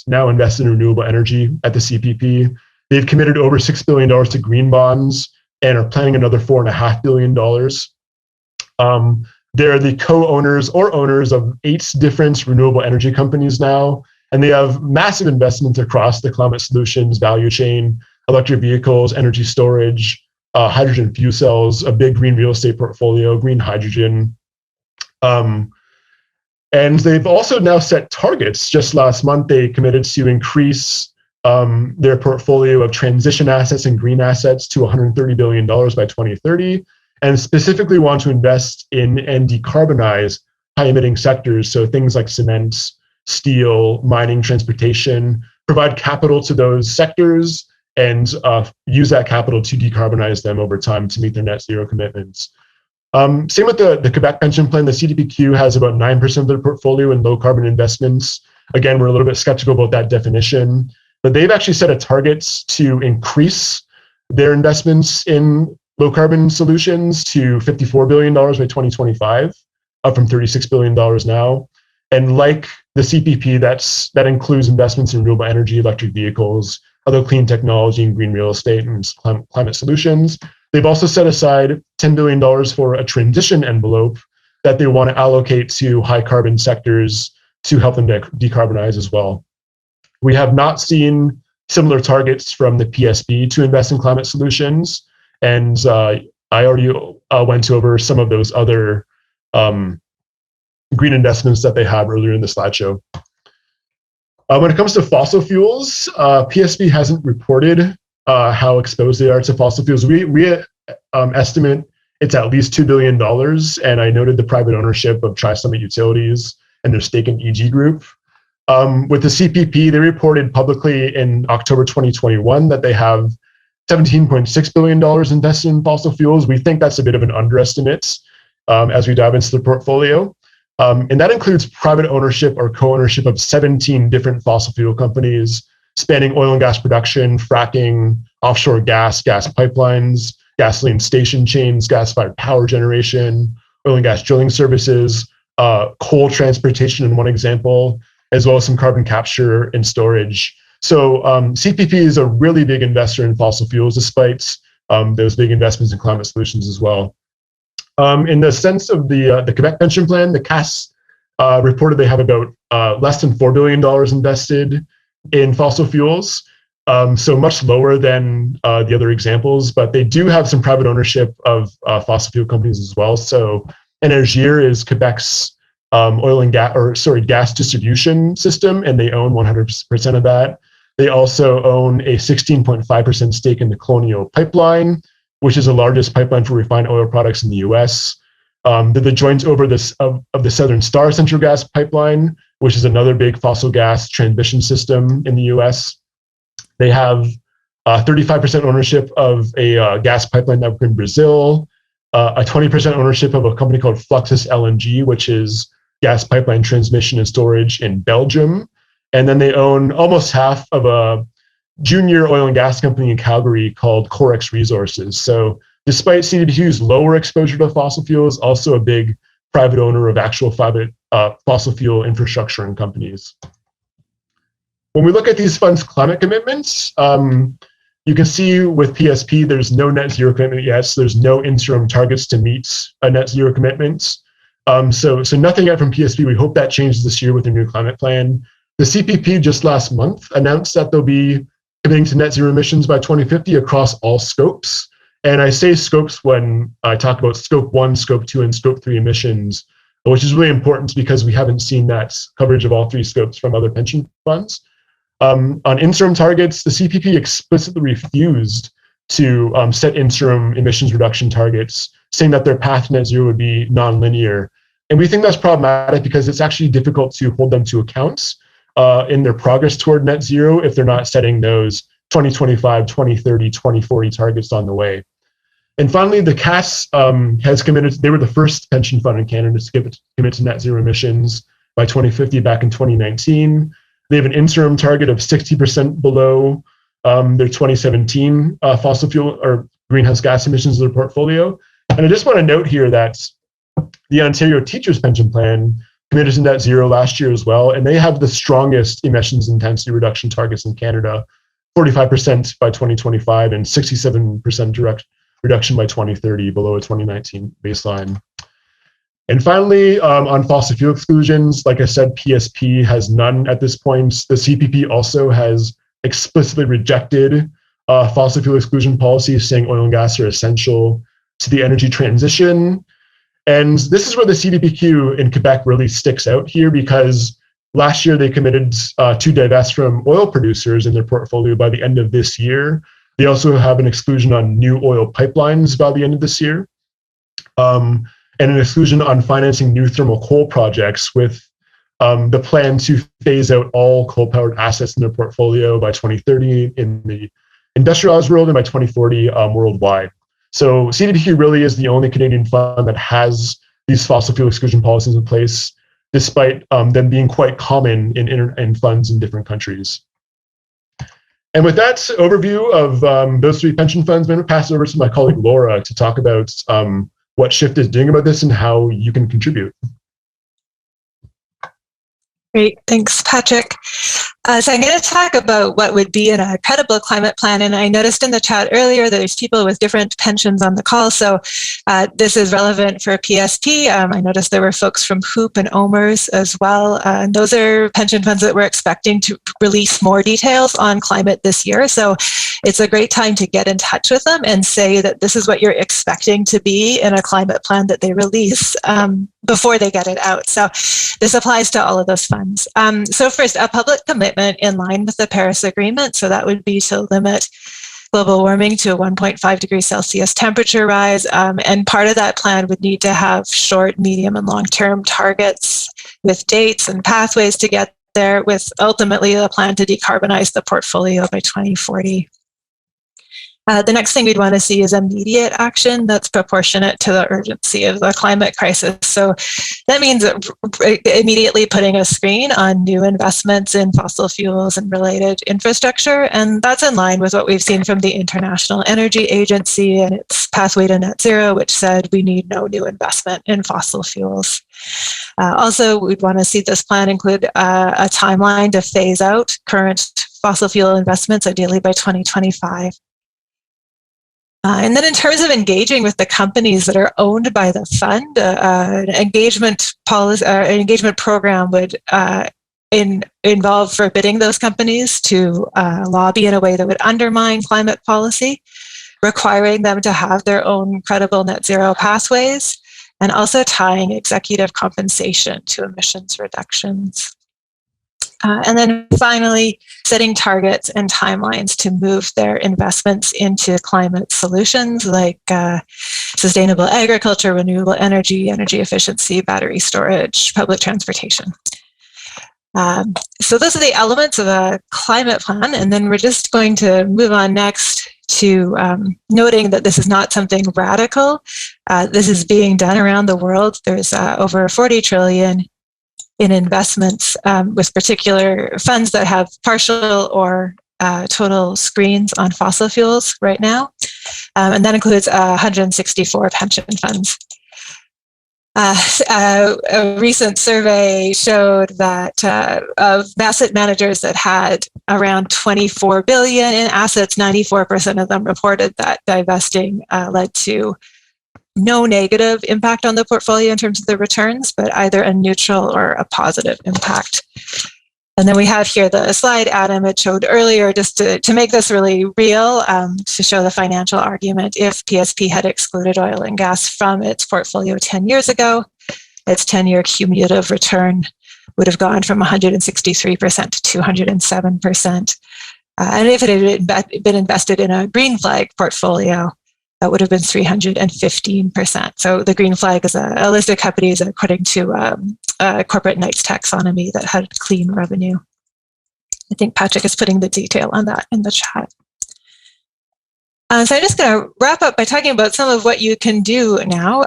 now invested in renewable energy at the CPP. They've committed over $6 billion to green bonds and are planning another $4.5 billion. They're the co-owners or owners of 8 different renewable energy companies now, and they have massive investments across the climate solutions value chain, electric vehicles, energy storage, hydrogen fuel cells, a big green real estate portfolio, green hydrogen. And they've also now set targets. Just last month, they committed to increase their portfolio of transition assets and green assets to $130 billion by 2030, and specifically want to invest in and decarbonize high-emitting sectors, so things like cement, steel, mining, transportation, provide capital to those sectors and use that capital to decarbonize them over time to meet their net zero commitments. Same with the Quebec Pension Plan. The CDPQ has about 9% of their portfolio in low carbon investments. Again, we're a little bit skeptical about that definition, but they've actually set a target to increase their investments in low carbon solutions to $54 billion by 2025, up from $36 billion now. And like the CPP, that includes investments in renewable energy, electric vehicles, other clean technology, and green real estate and climate solutions. They've also set aside $10 billion for a transition envelope that they want to allocate to high carbon sectors to help them decarbonize as well. We have not seen similar targets from the PSP to invest in climate solutions. And I already went over some of those other green investments that they have earlier in the slideshow. When it comes to fossil fuels, PSP hasn't reported how exposed they are to fossil fuels. We estimate it's at least $2 billion. And I noted the private ownership of Tri-Summit Utilities and their stake in EG Group. With the CPP, they reported publicly in October 2021 that they have $17.6 billion invested in fossil fuels. We think that's a bit of an underestimate as we dive into the portfolio. And that includes private ownership or co-ownership of 17 different fossil fuel companies, spanning oil and gas production, fracking, offshore gas pipelines, gasoline station chains, gas-fired power generation, oil and gas drilling services, coal transportation in one example, as well as some carbon capture and storage. So CPP is a really big investor in fossil fuels, despite those big investments in climate solutions as well. In the sense of the Quebec Pension Plan, the CAS reported they have about less than $4 billion invested in fossil fuels, so much lower than the other examples, but they do have some private ownership of fossil fuel companies as well. So Énergir is Quebec's gas distribution system, and they own 100% of that. They also own a 16.5% stake in the Colonial Pipeline, which is the largest pipeline for refined oil products in the US. They're the joint over of the Southern Star Central Gas Pipeline, which is another big fossil gas transmission system in the US. They have 35% ownership of a gas pipeline network in Brazil, a 20% ownership of a company called Fluxus LNG, which is gas pipeline transmission and storage in Belgium. And then they own almost half of a junior oil and gas company in Calgary called Corex Resources. So despite CDPQ's lower exposure to fossil fuels, also a big private owner of actual fossil fuel infrastructure and companies. When we look at these funds' climate commitments, you can see with PSP, there's no net zero commitment yet. So there's no interim targets to meet a net zero commitment. So nothing yet from PSP. We hope that changes this year with their new climate plan. The CPP just last month announced that they'll be committing to net zero emissions by 2050 across all scopes. And I say scopes when I talk about scope 1, scope 2, and scope 3 emissions, which is really important because we haven't seen that coverage of all 3 scopes from other pension funds. On interim targets, the CPP explicitly refused to set interim emissions reduction targets, saying that their path to net zero would be nonlinear. And we think that's problematic because it's actually difficult to hold them to account in their progress toward net zero if they're not setting those 2025, 2030, 2040 targets on the way. And finally, the CAS has committed, they were the first pension fund in Canada to commit to net zero emissions by 2050 back in 2019. They have an interim target of 60% below their 2017 fossil fuel or greenhouse gas emissions of their portfolio. And I just want to note here that the Ontario Teachers Pension Plan committed to net zero last year as well, and they have the strongest emissions intensity reduction targets in Canada, 45% by 2025 and 67% reduction by 2030 below a 2019 baseline. And finally, on fossil fuel exclusions, like I said, PSP has none at this point. The CPP also has explicitly rejected fossil fuel exclusion policies, saying oil and gas are essential to the energy transition. And this is where the CDPQ in Quebec really sticks out here, because last year they committed to divest from oil producers in their portfolio by the end of this year. They also have an exclusion on new oil pipelines by the end of this year, and an exclusion on financing new thermal coal projects, with the plan to phase out all coal-powered assets in their portfolio by 2030 in the industrialized world and by 2040 worldwide. So CDPQ really is the only Canadian fund that has these fossil fuel exclusion policies in place, despite them being quite common in funds in different countries. And with that overview of those three pension funds, I'm going to pass it over to my colleague Laura to talk about what Shift is doing about this and how you can contribute. Great, thanks, Patrick. So I'm going to talk about what would be in a credible climate plan. And I noticed in the chat earlier that there's people with different pensions on the call. So this is relevant for PSP. I noticed there were folks from HOOP and OMERS as well. And those are pension funds that we're expecting to release more details on climate this year. So it's a great time to get in touch with them and say that this is what you're expecting to be in a climate plan that they release before they get it out. So this applies to all of those funds. So first, a public commitment in line with the Paris Agreement. So that would be to limit global warming to a 1.5 degrees Celsius temperature rise. And part of that plan would need to have short, medium, and long-term targets with dates and pathways to get there, with ultimately a plan to decarbonize the portfolio by 2040. The next thing we'd want to see is immediate action that's proportionate to the urgency of the climate crisis. So that means immediately putting a screen on new investments in fossil fuels and related infrastructure. And that's in line with what we've seen from the International Energy Agency and its pathway to net zero, which said we need no new investment in fossil fuels. Also, we'd want to see this plan include a timeline to phase out current fossil fuel investments, ideally by 2025. And then in terms of engaging with the companies that are owned by the fund, an engagement policy, an engagement program would involve forbidding those companies to lobby in a way that would undermine climate policy, requiring them to have their own credible net zero pathways, and also tying executive compensation to emissions reductions. And then finally, setting targets and timelines to move their investments into climate solutions like sustainable agriculture, renewable energy, energy efficiency, battery storage, public transportation. So those are the elements of a climate plan. And then we're just going to move on next to noting that this is not something radical. This is being done around the world. There's over 40 trillion in investments with particular funds that have partial or total screens on fossil fuels right now. And that includes 164 pension funds. A recent survey showed that of asset managers that had around 24 billion in assets, 94% of them reported that divesting led to no negative impact on the portfolio in terms of the returns, but either a neutral or a positive impact. And then we have here the slide Adam had showed earlier, just to make this really real, to show the financial argument. If PSP had excluded oil and gas from its portfolio 10 years ago, its 10-year cumulative return would have gone from 163% to 207%. And if it had been invested in a green flag portfolio, that would have been 315%. So the green flag is a list of companies according to Corporate Knights taxonomy that had clean revenue. I think Patrick is putting the detail on that in the chat. So I'm just going to wrap up by talking about some of what you can do now.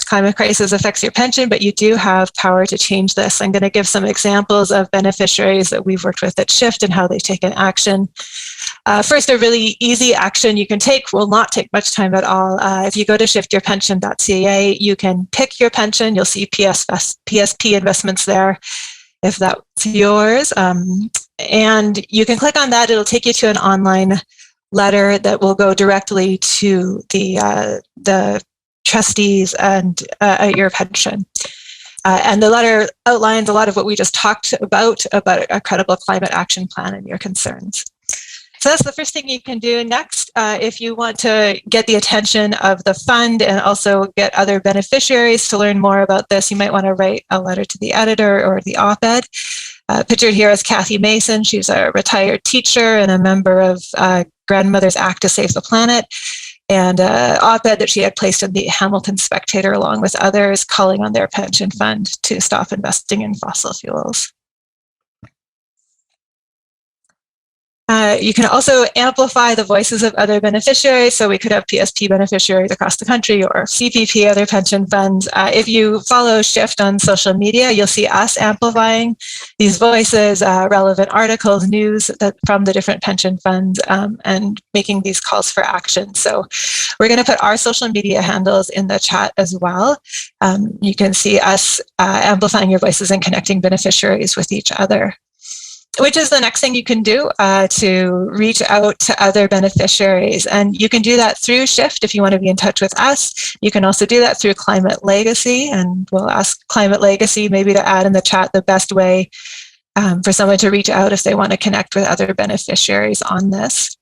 Climate crisis affects your pension, but you do have power to change this. I'm going to give some examples of beneficiaries that we've worked with at Shift and how they've taken action. First, a really easy action you can take will not take much time at all. If you go to shiftyourpension.ca, you can pick your pension. You'll see PSP investments there if that's yours. And you can click on that. It'll take you to an online letter that will go directly to the trustees and at your pension. And the letter outlines a lot of what we just talked about a credible climate action plan and your concerns. So that's the first thing you can do. Next, if you want to get the attention of the fund and also get other beneficiaries to learn more about this, you might want to write a letter to the editor or the op-ed. Pictured here is Kathy Mason. She's a retired teacher and a member of Grandmothers Act to Save the Planet, and op-ed that she had placed in the Hamilton Spectator along with others, calling on their pension fund to stop investing in fossil fuels. You can also amplify the voices of other beneficiaries. So we could have PSP beneficiaries across the country or CPP, other pension funds. If you follow Shift on social media, you'll see us amplifying these voices, relevant articles, news from the different pension funds, and making these calls for action. So we're going to put our social media handles in the chat as well. You can see us amplifying your voices and connecting beneficiaries with each other, which is the next thing you can do to reach out to other beneficiaries. And you can do that through Shift if you want to be in touch with us. You can also do that through Climate Legacy, and we'll ask Climate Legacy maybe to add in the chat the best way for someone to reach out if they want to connect with other beneficiaries on this.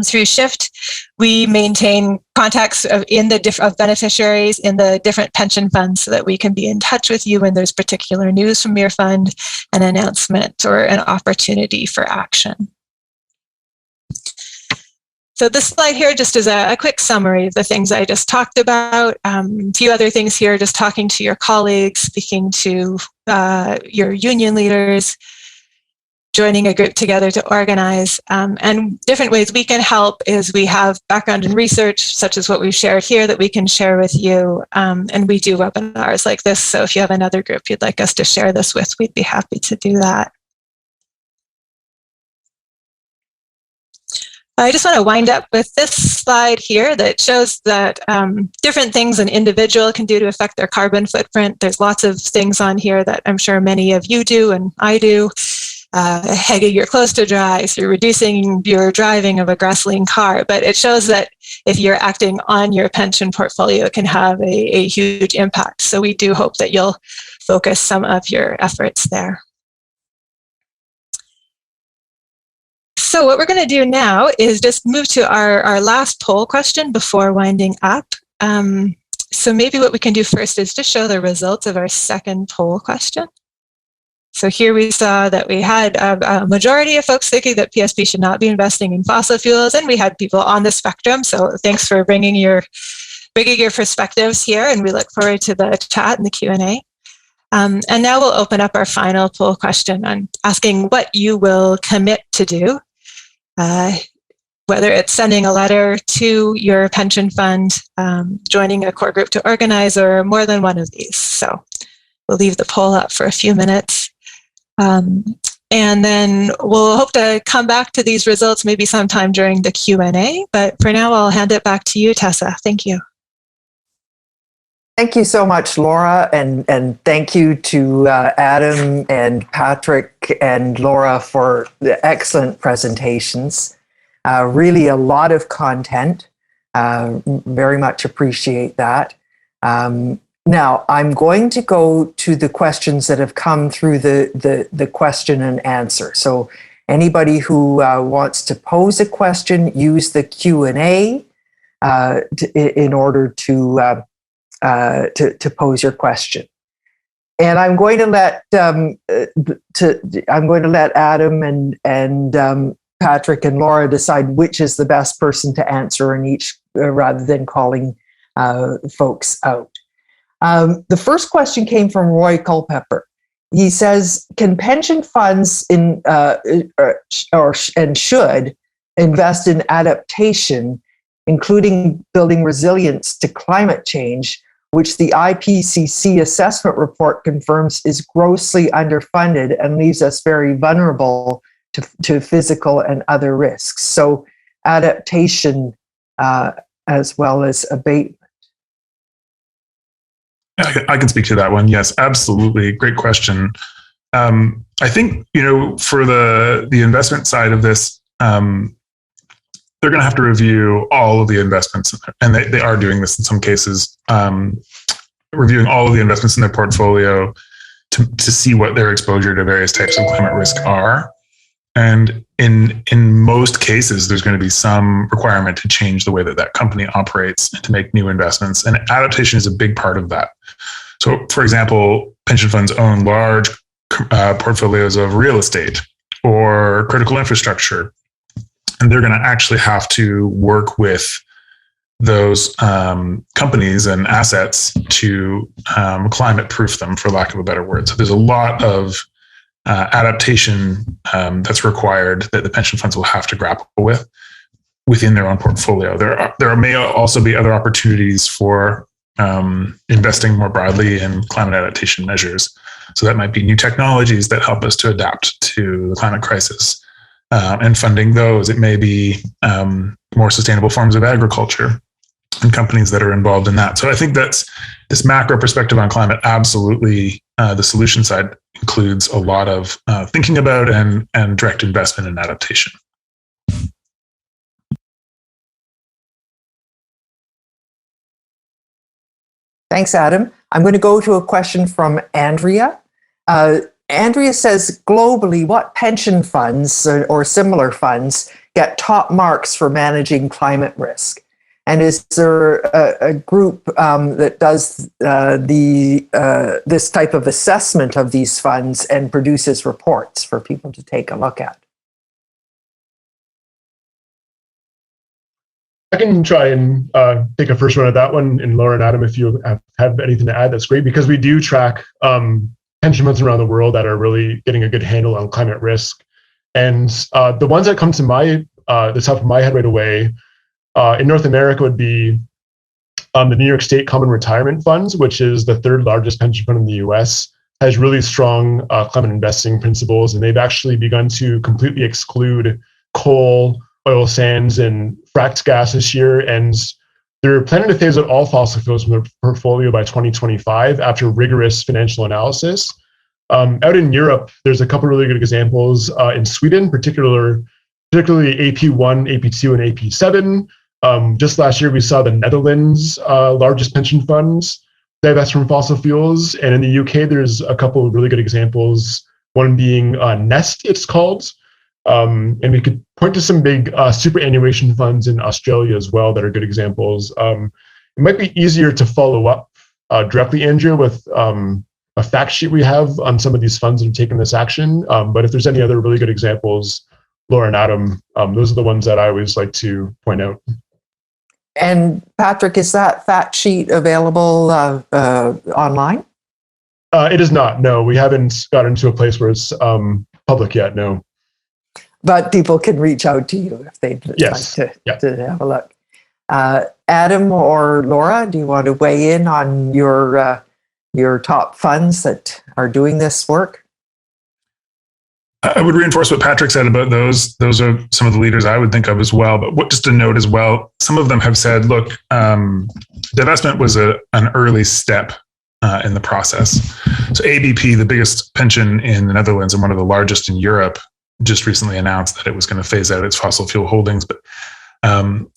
Through Shift, we maintain contacts of beneficiaries in the different pension funds so that we can be in touch with you when there's particular news from your fund, an announcement, or an opportunity for action. So this slide here just is a quick summary of the things I just talked about. A few other things here, just talking to your colleagues, speaking to your union leaders, joining a group together to organize. And different ways we can help is we have background in research, such as what we've shared here, that we can share with you. And we do webinars like this. So if you have another group you'd like us to share this with, we'd be happy to do that. I just want to wind up with this slide here that shows that different things an individual can do to affect their carbon footprint. There's lots of things on here that I'm sure many of you do and I do. Hanging your clothes to dry, through reducing your driving of a gasoline car. But it shows that if you're acting on your pension portfolio, it can have a huge impact. So we do hope that you'll focus some of your efforts there. So what we're going to do now is just move to our last poll question before winding up. So maybe what we can do first is just show the results of our second poll question. So here we saw that we had a majority of folks thinking that PSP should not be investing in fossil fuels, and we had people on the spectrum. So thanks for bringing your perspectives here, and we look forward to the chat and the Q&A. And now we'll open up our final poll question on asking what you will commit to do, whether it's sending a letter to your pension fund, joining a core group to organize, or more than one of these. So we'll leave the poll up for a few minutes. And then we'll hope to come back to these results maybe sometime during the Q&A. But for now, I'll hand it back to you, Tessa. Thank you. Thank you so much, Laura, and thank you to Adam and Patrick and Laura for the excellent presentations. Really a lot of content. Very much appreciate that. Now, I'm going to go to the questions that have come through the question and answer. So anybody who wants to pose a question, use the Q&A in order to pose your question. And I'm going to let Adam and Patrick and Laura decide which is the best person to answer in each, rather than calling folks out. The first question came from Roy Culpepper. He says, can pension funds should invest in adaptation, including building resilience to climate change, which the IPCC assessment report confirms is grossly underfunded and leaves us very vulnerable to physical and other risks? So adaptation as well as abatement. I can speak to that one. Yes, absolutely. Great question. I think, for the investment side of this, they're going to have to review all of the investments, and they are doing this in some cases, reviewing all of the investments in their portfolio to see what their exposure to various types of climate risk are. And in most cases, there's going to be some requirement to change the way that company operates and to make new investments. And adaptation is a big part of that. So, for example, pension funds own large portfolios of real estate or critical infrastructure. And they're going to actually have to work with those companies and assets to climate proof them, for lack of a better word. So there's a lot of adaptation that's required that the pension funds will have to grapple with within their own portfolio. There may also be other opportunities for investing more broadly in climate adaptation measures. So that might be new technologies that help us to adapt to the climate crisis and funding those. It may be more sustainable forms of agriculture and companies that are involved in that. So I think that's this macro perspective on climate. Absolutely, the solution side includes a lot of thinking about and direct investment in adaptation. Thanks, Adam. I'm going to go to a question from Andrea. Andrea says, globally, what pension funds or similar funds get top marks for managing climate risk? And is there a group that does this type of assessment of these funds and produces reports for people to take a look at? I can try and take a first run at that one. And Laura and Adam, if you have anything to add, that's great, because we do track pension funds around the world that are really getting a good handle on climate risk. And the ones that come to the top of my head right away in North America would be the New York State Common Retirement Funds, which is the third largest pension fund in the US, has really strong climate investing principles. And they've actually begun to completely exclude coal, oil sands, and fracked gas this year. And they're planning to phase out all fossil fuels from their portfolio by 2025 after rigorous financial analysis. Out in Europe, there's a couple really good examples. In Sweden, particularly AP1, AP2, and AP7. Just last year, we saw the Netherlands' largest pension funds divest from fossil fuels. And in the UK, there's a couple of really good examples, one being Nest, it's called. And we could point to some big superannuation funds in Australia as well that are good examples. It might be easier to follow up directly, Andrea, with a fact sheet we have on some of these funds that have taken this action. But if there's any other really good examples, Laura and Adam, those are the ones that I always like to point out. And Patrick, is that fact sheet available online? It is not. No, we haven't gotten to a place where it's public yet. No. But people can reach out to you if they'd like to have a look. Adam or Laura, do you want to weigh in on your top funds that are doing this work? I would reinforce what Patrick said about those. Those are some of the leaders I would think of as well. But just a note as well, some of them have said, look, divestment was an early step in the process. So ABP, the biggest pension in the Netherlands and one of the largest in Europe, just recently announced that it was going to phase out its fossil fuel holdings. But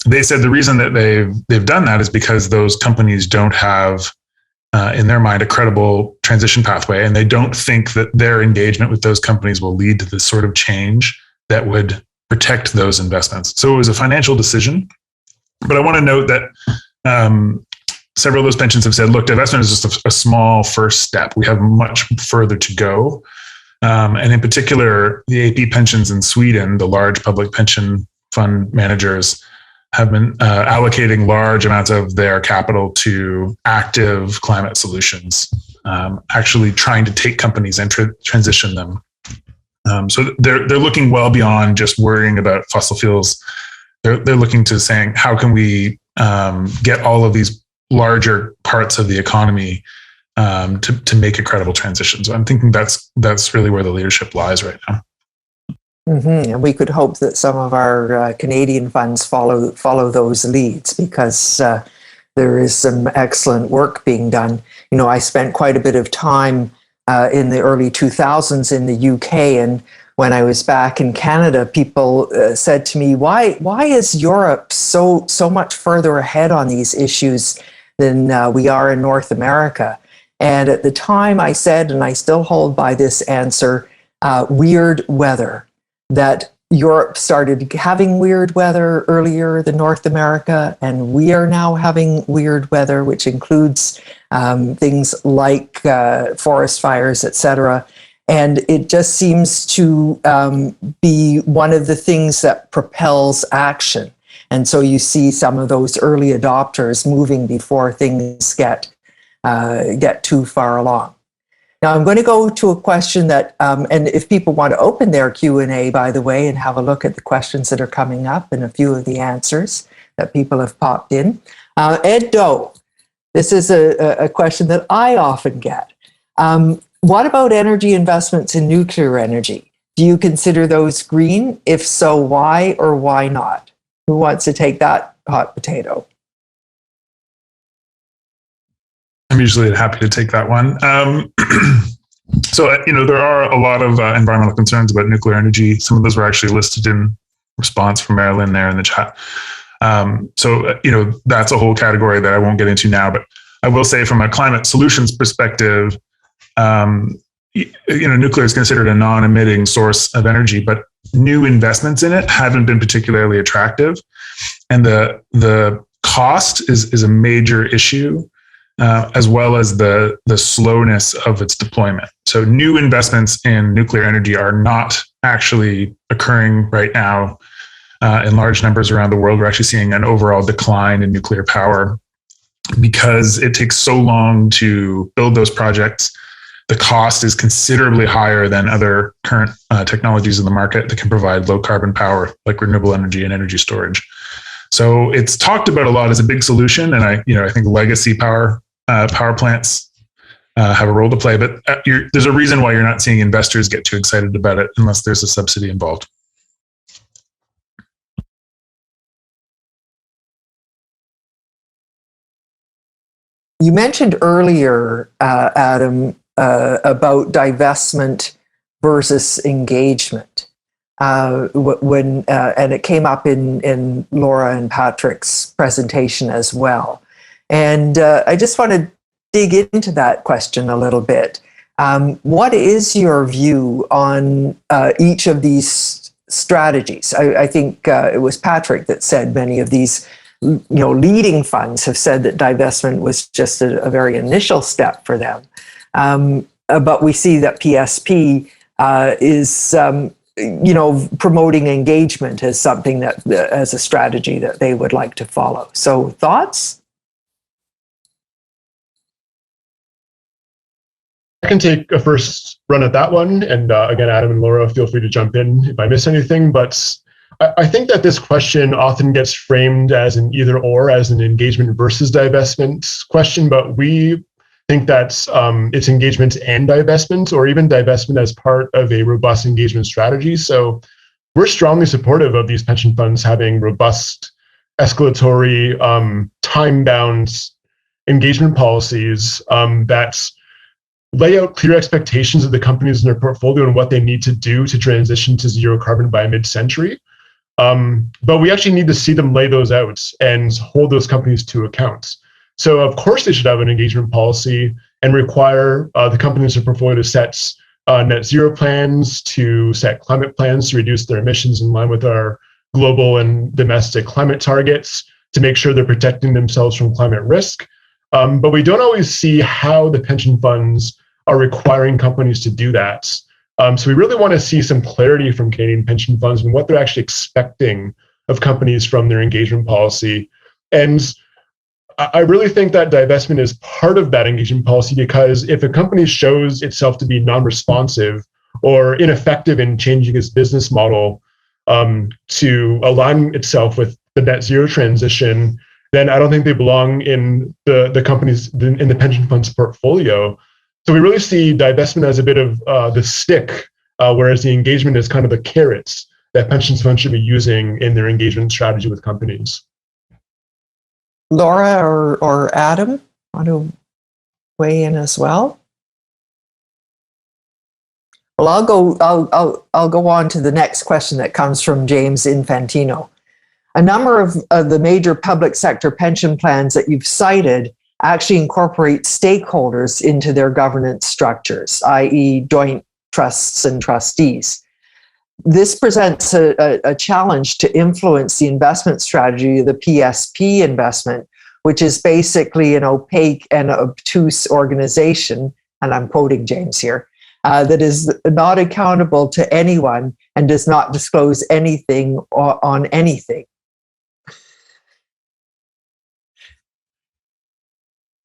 they said the reason that they've done that is because those companies don't have, in their mind, a credible transition pathway, and they don't think that their engagement with those companies will lead to the sort of change that would protect those investments. So it was a financial decision. But I want to note that several of those pensions have said, look, divestment is just a small first step. We have much further to go. And in particular, the AP pensions in Sweden, the large public pension fund managers, have been allocating large amounts of their capital to active climate solutions, actually trying to take companies and transition them. So they're looking well beyond just worrying about fossil fuels. They're looking to saying, how can we get all of these larger parts of the economy to make a credible transition. So I'm thinking that's really where the leadership lies right now. Mm-hmm. And we could hope that some of our Canadian funds follow those leads, because there is some excellent work being done. You know, I spent quite a bit of time in the early 2000s in the UK, and when I was back in Canada, people said to me, why is Europe so much further ahead on these issues than we are in North America? And at the time I said, and I still hold by this answer, weird weather, that Europe started having weird weather earlier than North America, and we are now having weird weather, which includes things like forest fires, etc. And it just seems to be one of the things that propels action. And so you see some of those early adopters moving before things get too far along. Now I'm going to go to a question that, and if people want to open their Q&A, by the way, and have a look at the questions that are coming up and a few of the answers that people have popped in. Ed Doe, this is a question that I often get. What about energy investments in nuclear energy? Do you consider those green? If so, why or why not? Who wants to take that hot potato? I'm usually happy to take that one. So, there are a lot of environmental concerns about nuclear energy. Some of those were actually listed in response from Marilyn there in the chat. So, that's a whole category that I won't get into now, but I will say from a climate solutions perspective, nuclear is considered a non-emitting source of energy, but new investments in it haven't been particularly attractive. And the cost is a major issue, as well as the slowness of its deployment. So new investments in nuclear energy are not actually occurring right now in large numbers around the world. We're actually seeing an overall decline in nuclear power because it takes so long to build those projects. The cost is considerably higher than other current technologies in the market that can provide low carbon power, like renewable energy and energy storage. So it's talked about a lot as a big solution, and I think legacy power plants have a role to play. But there's a reason why you're not seeing investors get too excited about it unless there's a subsidy involved. You mentioned earlier, Adam, about divestment versus engagement. And it came up in Laura and Patrick's presentation as well. And I just want to dig into that question a little bit. What is your view on each of these strategies? I think it was Patrick that said many of these leading funds have said that divestment was just a very initial step for them. But we see that PSP is, promoting engagement as something as a strategy that they would like to follow. So thoughts? I can take a first run at that one. And again, Adam and Laura, feel free to jump in if I miss anything. But I think that this question often gets framed as an either or, as an engagement versus divestment question. But we think that it's engagement and divestment, or even divestment as part of a robust engagement strategy. So we're strongly supportive of these pension funds having robust, escalatory, time-bound engagement policies that lay out clear expectations of the companies in their portfolio and what they need to do to transition to zero carbon by mid-century. But we actually need to see them lay those out and hold those companies to account. So of course they should have an engagement policy and require the companies in their portfolio to set net zero plans, to set climate plans to reduce their emissions in line with our global and domestic climate targets, to make sure they're protecting themselves from climate risk. But we don't always see how the pension funds are requiring companies to do that. So we really want to see some clarity from Canadian pension funds and what they're actually expecting of companies from their engagement policy. And I really think that divestment is part of that engagement policy, because if a company shows itself to be non-responsive or ineffective in changing its business model to align itself with the net zero transition, then I don't think they belong in the companies, in the pension fund's portfolio. So we really see divestment as a bit of the stick, whereas the engagement is kind of the carrots that pension funds should be using in their engagement strategy with companies. Laura or Adam want to weigh in as well? Well, I'll go on to the next question that comes from James Infantino. A number of the major public sector pension plans that you've cited actually incorporate stakeholders into their governance structures, i.e. joint trusts and trustees. This presents a challenge to influence the investment strategy of the PSP investment, which is basically an opaque and obtuse organization, and I'm quoting James here, that is not accountable to anyone and does not disclose anything on anything.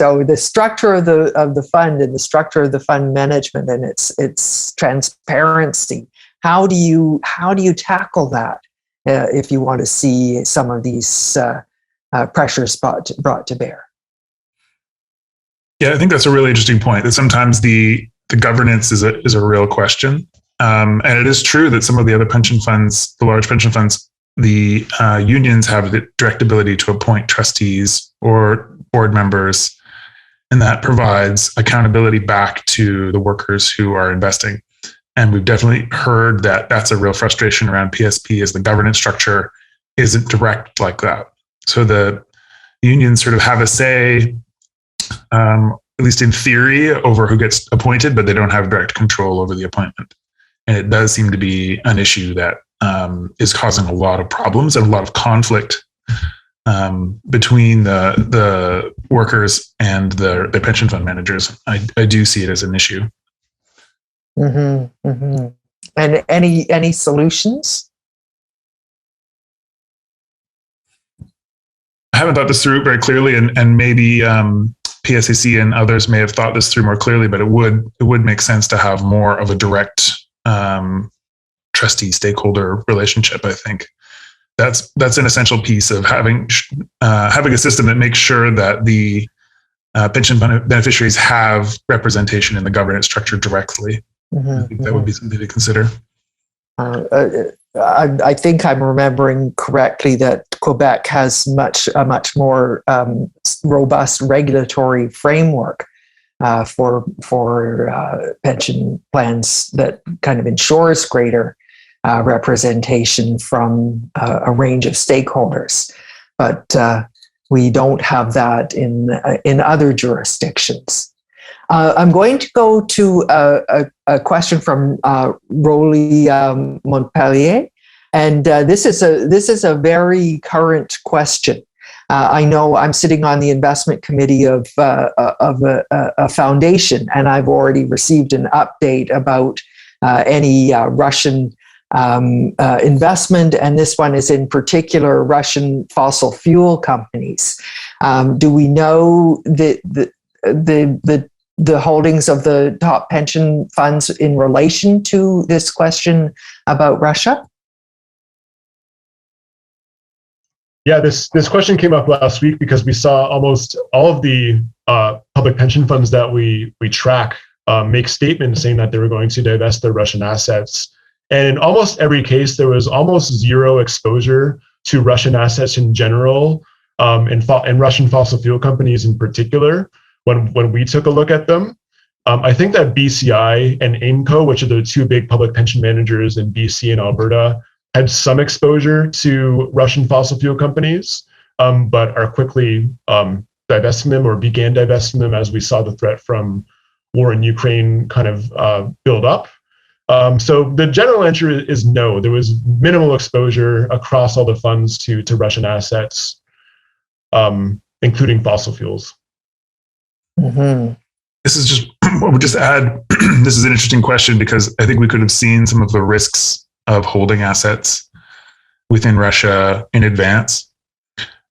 So the structure of the fund and the structure of the fund management and its transparency. How do you tackle that if you want to see some of these pressures brought to bear? Yeah, I think that's a really interesting point. That sometimes the governance is a real question, and it is true that some of the other pension funds, the large pension funds, the unions have the direct ability to appoint trustees or board members, and that provides accountability back to the workers who are investing. And we've definitely heard that that's a real frustration around PSP, as the governance structure isn't direct like that. So the unions sort of have a say, at least in theory, over who gets appointed, but they don't have direct control over the appointment. And it does seem to be an issue that is causing a lot of problems and a lot of conflict between the workers and the pension fund managers. I do see it as an issue. Mm-hmm, mm-hmm. And any solutions? I haven't thought this through very clearly, and maybe PSAC and others may have thought this through more clearly, but it would make sense to have more of a direct trustee stakeholder relationship. I think that's an essential piece of having a system that makes sure that the pension beneficiaries have representation in the governance structure directly. Mm-hmm, I think that would be something to consider. I think I'm remembering correctly that Quebec has a much more robust regulatory framework for pension plans that kind of ensures greater representation from a range of stakeholders, but we don't have that in other jurisdictions. I'm going to go to a question from Rolly Montpellier, and this is a very current question. I know I'm sitting on the investment committee of a foundation, and I've already received an update about any Russian investment, and this one is in particular Russian fossil fuel companies. Do we know the holdings of the top pension funds in relation to this question about Russia? Yeah, this question came up last week because we saw almost all of the public pension funds that we track make statements saying that they were going to divest their Russian assets. And in almost every case, there was almost zero exposure to Russian assets in general, and Russian fossil fuel companies in particular. When we took a look at them, I think that BCI and AIMCO, which are the two big public pension managers in BC and Alberta, had some exposure to Russian fossil fuel companies, but are quickly divesting them or began divesting them as we saw the threat from war in Ukraine kind of build up. So the general answer is no. There was minimal exposure across all the funds to Russian assets, including fossil fuels. Mm-hmm. This is just, I would just add, this is an interesting question because I think we could have seen some of the risks of holding assets within Russia in advance.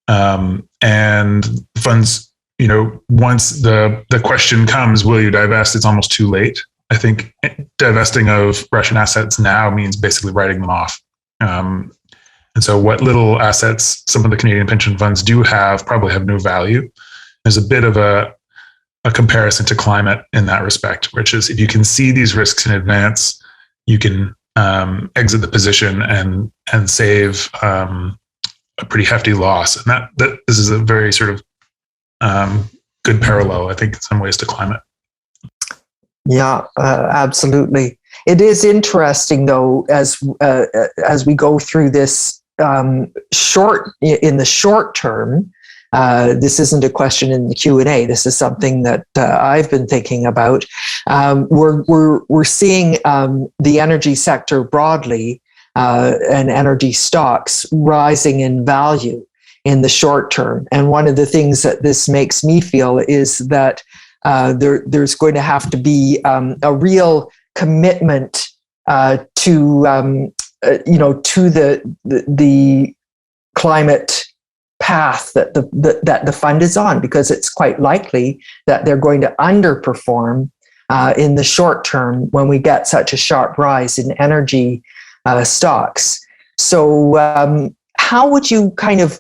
And funds, once the question comes, will you divest? It's almost too late. I think divesting of Russian assets now means basically writing them off. And so what little assets some of the Canadian pension funds do have probably have no value. There's a bit of a comparison to climate in that respect, which is if you can see these risks in advance, you can exit the position and save a pretty hefty loss. And that this is a very sort of good parallel, I think, in some ways to climate. Yeah, absolutely. It is interesting, though, as we go through this in the short term. This isn't a question in the Q&A. This is something that I've been thinking about. We're seeing the energy sector broadly and energy stocks rising in value in the short term. And one of the things that this makes me feel is that there's going to have to be a real commitment to the climate path that the fund is on, because it's quite likely that they're going to underperform in the short term when we get such a sharp rise in energy stocks. So how would you kind of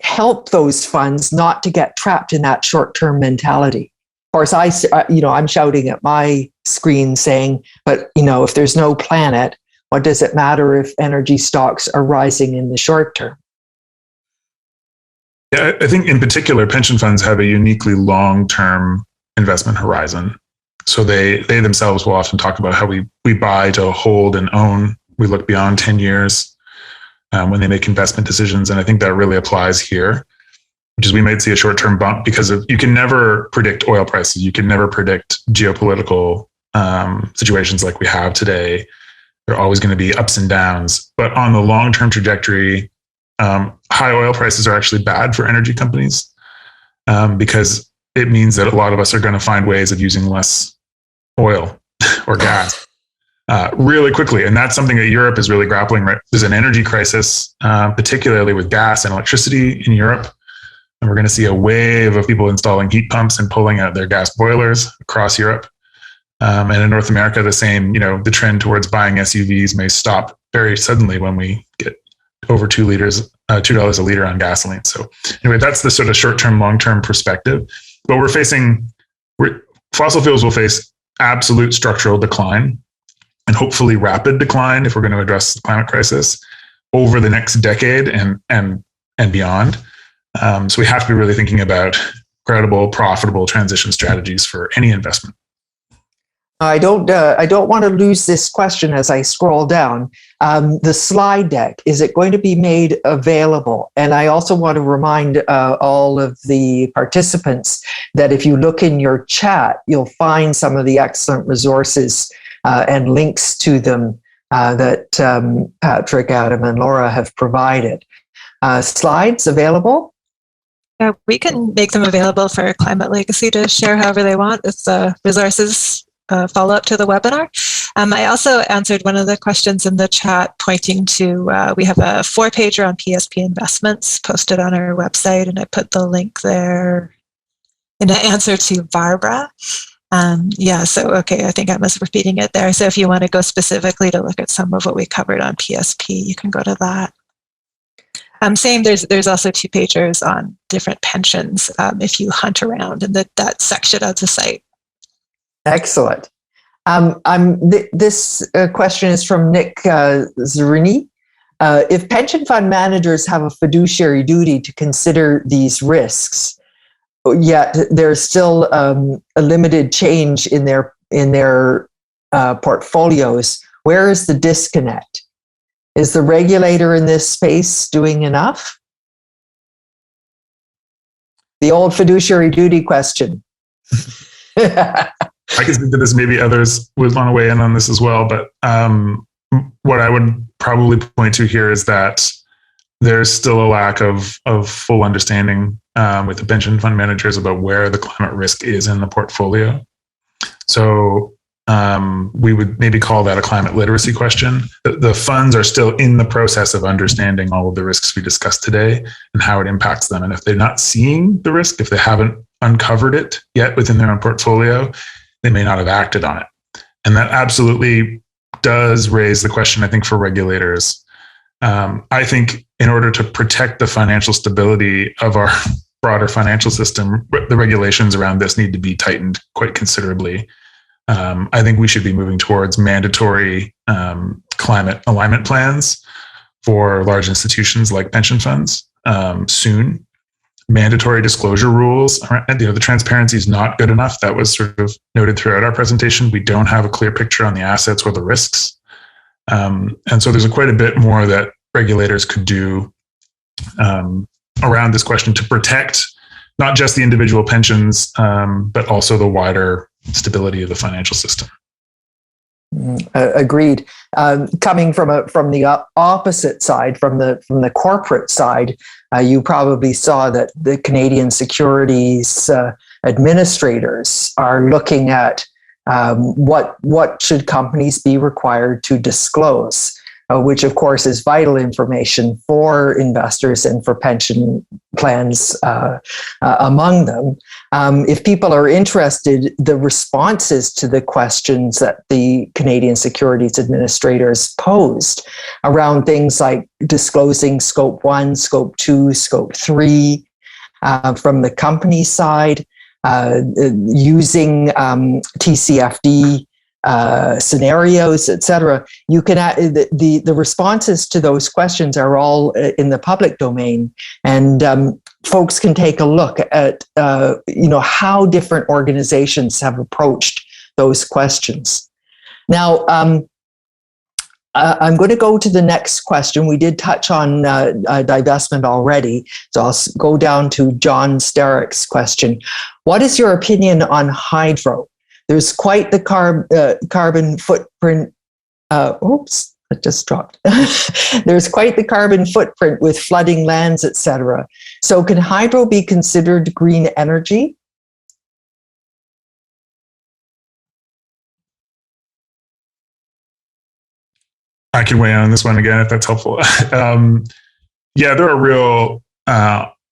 help those funds not to get trapped in that short-term mentality? Of course, I'm shouting at my screen saying, but if there's no planet, what does it matter if energy stocks are rising in the short term? Yeah, I think in particular, pension funds have a uniquely long-term investment horizon. So they themselves will often talk about how we buy to hold and own. We look beyond 10 years when they make investment decisions. And I think that really applies here, which is we might see a short-term bump because you can never predict oil prices. You can never predict geopolitical situations like we have today. There are always going to be ups and downs. But on the long-term trajectory, high oil prices are actually bad for energy companies because it means that a lot of us are going to find ways of using less oil or gas really quickly. And that's something that Europe is really grappling with. There's an energy crisis, particularly with gas and electricity in Europe. And we're going to see a wave of people installing heat pumps and pulling out their gas boilers across Europe. And in North America, the same, the trend towards buying SUVs may stop very suddenly when we get over $2 a liter on gasoline. So anyway, that's the sort of short-term, long-term perspective. But fossil fuels will face absolute structural decline and hopefully rapid decline if we're going to address the climate crisis over the next decade and beyond. So we have to be really thinking about credible, profitable transition strategies for any investment. I don't want to lose this question as I scroll down. The slide deck, is it going to be made available? And I also want to remind all of the participants that if you look in your chat, you'll find some of the excellent resources and links to them that Patrick, Adam, and Laura have provided. Slides available? Yeah, we can make them available for Climate Legacy to share however they want if the resources follow up to the webinar. I also answered one of the questions in the chat pointing to, we have a 4-pager on PSP investments posted on our website, and I put the link there in an answer to Barbara. I think I was repeating it there. So if you want to go specifically to look at some of what we covered on PSP, you can go to that. There's also 2-pagers on different pensions if you hunt around in that section of the site. Excellent. This question is from Nick Zerini. If pension fund managers have a fiduciary duty to consider these risks, yet there's still a limited change in their portfolios, where is the disconnect? Is the regulator in this space doing enough? The old fiduciary duty question. I can think that this maybe others would want to weigh in on this as well, but what I would probably point to here is that there's still a lack of full understanding with the pension fund managers about where the climate risk is in the portfolio. So we would maybe call that a climate literacy question. The funds are still in the process of understanding all of the risks we discussed today and how it impacts them. And if they're not seeing the risk, if they haven't uncovered it yet within their own portfolio, they may not have acted on it. And that absolutely does raise the question, I think, for regulators. I think in order to protect the financial stability of our broader financial system, the regulations around this need to be tightened quite considerably. I think we should be moving towards mandatory climate alignment plans for large institutions like pension funds soon. Mandatory disclosure rules. The transparency is not good enough. That was sort of noted throughout our presentation. We don't have a clear picture on the assets or the risks. And so there's quite a bit more that regulators could do around this question to protect not just the individual pensions, but also the wider stability of the financial system. Agreed. Coming from the opposite side, from the corporate side, you probably saw that the Canadian securities administrators are looking at what should companies be required to disclose, which of course is vital information for investors and for pension plans among them. If people are interested, the responses to the questions that the Canadian Securities Administrators posed around things like disclosing Scope 1, Scope 2, Scope 3 from the company side, using TCFD scenarios, etc. You can the responses to those questions are all in the public domain, and folks can take a look at how different organizations have approached those questions. Now, I'm going to go to the next question. We did touch on divestment already, so I'll go down to John Starrick's question. What is your opinion on hydro? There's quite the carbon footprint. Oops, it just dropped. There's quite the carbon footprint with flooding lands, etc. So can hydro be considered green energy? I can weigh in on this one again if that's helpful. Yeah, there are real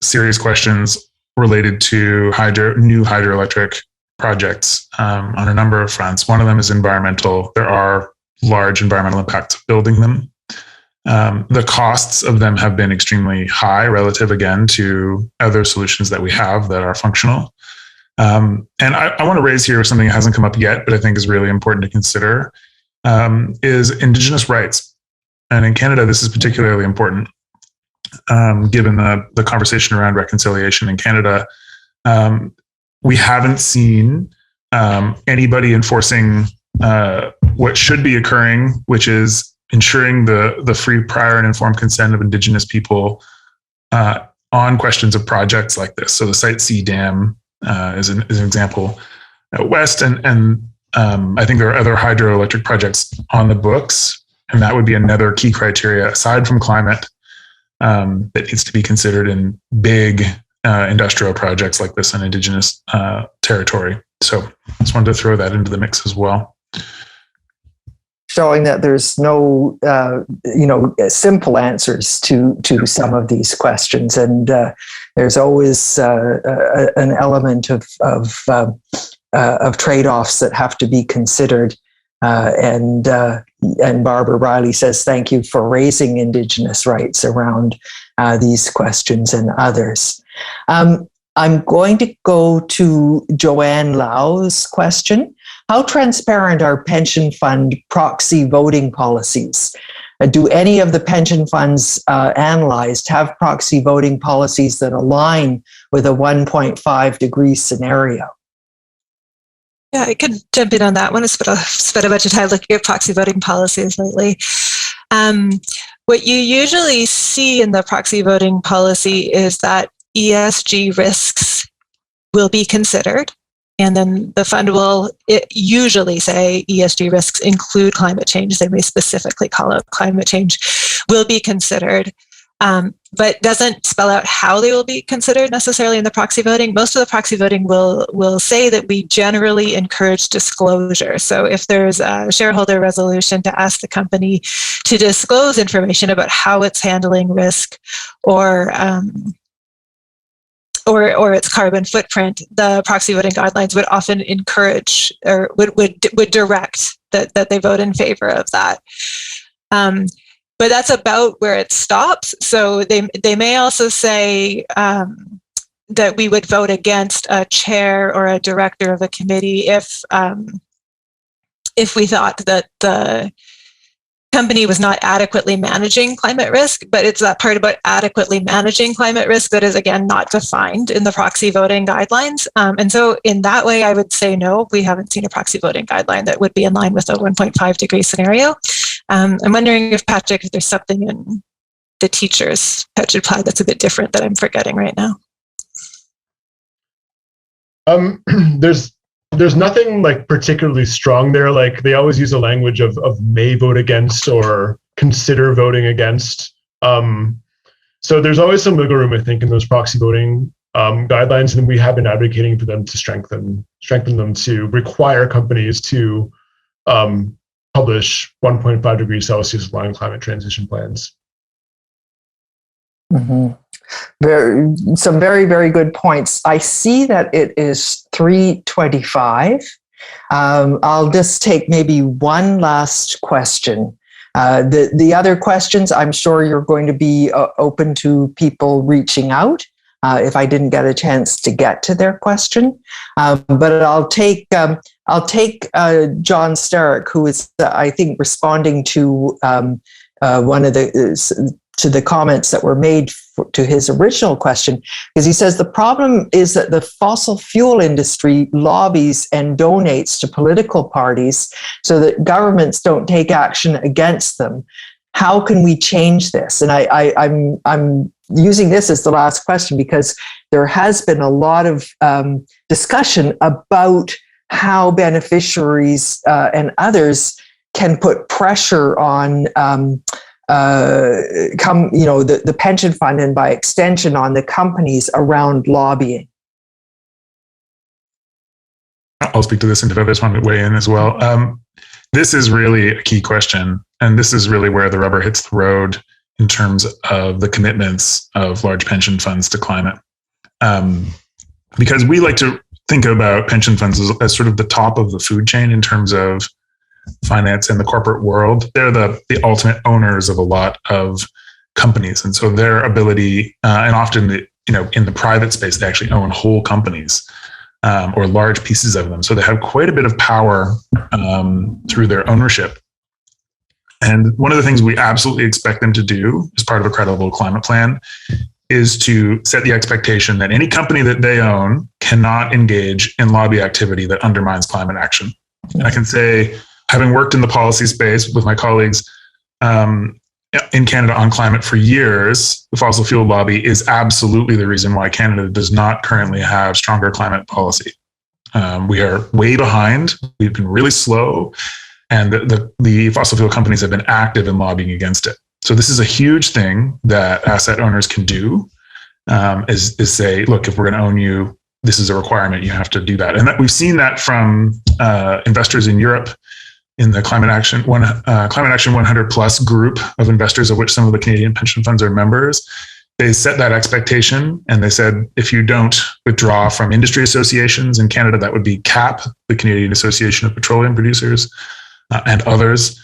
serious questions related to new hydroelectric projects on a number of fronts. One of them is environmental. There are large environmental impacts of building them. The costs of them have been extremely high relative, again, to other solutions that we have that are functional. And I want to raise here something that hasn't come up yet, but I think is really important to consider, is Indigenous rights. And in Canada, this is particularly important, given the conversation around reconciliation in Canada. We haven't seen anybody enforcing what should be occurring, which is ensuring the free, prior, and informed consent of Indigenous people on questions of projects like this. So the Site C Dam is an example out west, and I think there are other hydroelectric projects on the books, and that would be another key criteria aside from climate that needs to be considered in big industrial projects like this in Indigenous territory. So just wanted to throw that into the mix as well. Showing that there's no, simple answers to some of these questions, and there's always an element of trade-offs that have to be considered. And Barbara Riley says, "Thank you for raising Indigenous rights around these questions and others." I'm going to go to Joanne Lau's question. How transparent are pension fund proxy voting policies? Do any of the pension funds analyzed have proxy voting policies that align with a 1.5 degree scenario? Yeah, I could jump in on that one. I spent a bunch of time looking at proxy voting policies lately. What you usually see in the proxy voting policy is that ESG risks will be considered. And then the fund will usually say ESG risks include climate change. They may specifically call out climate change will be considered, but doesn't spell out how they will be considered necessarily in the proxy voting. Most of the proxy voting will say that we generally encourage disclosure. So if there's a shareholder resolution to ask the company to disclose information about how it's handling risk or its carbon footprint, the proxy voting guidelines would often encourage or would direct that they vote in favor of that. But that's about where it stops. So they may also say that we would vote against a chair or a director of a committee if we thought that the company was not adequately managing climate risk, but it's that part about adequately managing climate risk that is, again, not defined in the proxy voting guidelines. And so in that way, I would say no, we haven't seen a proxy voting guideline that would be in line with a 1.5 degree scenario. I'm wondering if, Patrick, if there's something in the teacher's pension plan that's a bit different that I'm forgetting right now. There's nothing like particularly strong there. Like they always use a language of may vote against or consider voting against. So there's always some wiggle room, I think, in those proxy voting guidelines, and we have been advocating for them to strengthen them to require companies to publish 1.5 degrees Celsius aligned climate transition plans. Mm-hmm. Some very, very good points. I see that it is 3:25. I'll just take maybe one last question. The other questions, I'm sure you're going to be open to people reaching out if I didn't get a chance to get to their question. But I'll take John Starrick, who is, I think, responding to one of the comments that were made to his original question, because he says the problem is that the fossil fuel industry lobbies and donates to political parties so that governments don't take action against them. How can we change this? And I'm using this as the last question because there has been a lot of discussion about how beneficiaries and others can put pressure on the pension fund and by extension on the companies around lobbying. I'll speak to this and if others want to weigh in as well. This is really a key question, and this is really where the rubber hits the road in terms of the commitments of large pension funds to climate. Because we like to think about pension funds as sort of the top of the food chain in terms of finance in the corporate world. They're the ultimate owners of a lot of companies. And so their ability, and often, in the private space, they actually own whole companies or large pieces of them. So they have quite a bit of power through their ownership. And one of the things we absolutely expect them to do as part of a credible climate plan is to set the expectation that any company that they own cannot engage in lobby activity that undermines climate action. And I can say, having worked in the policy space with my colleagues in Canada on climate for years, the fossil fuel lobby is absolutely the reason why Canada does not currently have stronger climate policy. We are way behind. We've been really slow, and the fossil fuel companies have been active in lobbying against it. So this is a huge thing that asset owners can do, is say, look, if we're going to own you, this is a requirement. You have to do that. And we've seen that from investors in Europe in the Climate Action 100 plus group of investors, of which some of the Canadian pension funds are members. They set that expectation, and they said, if you don't withdraw from industry associations in Canada, that would be CAP, the Canadian Association of Petroleum Producers, and others,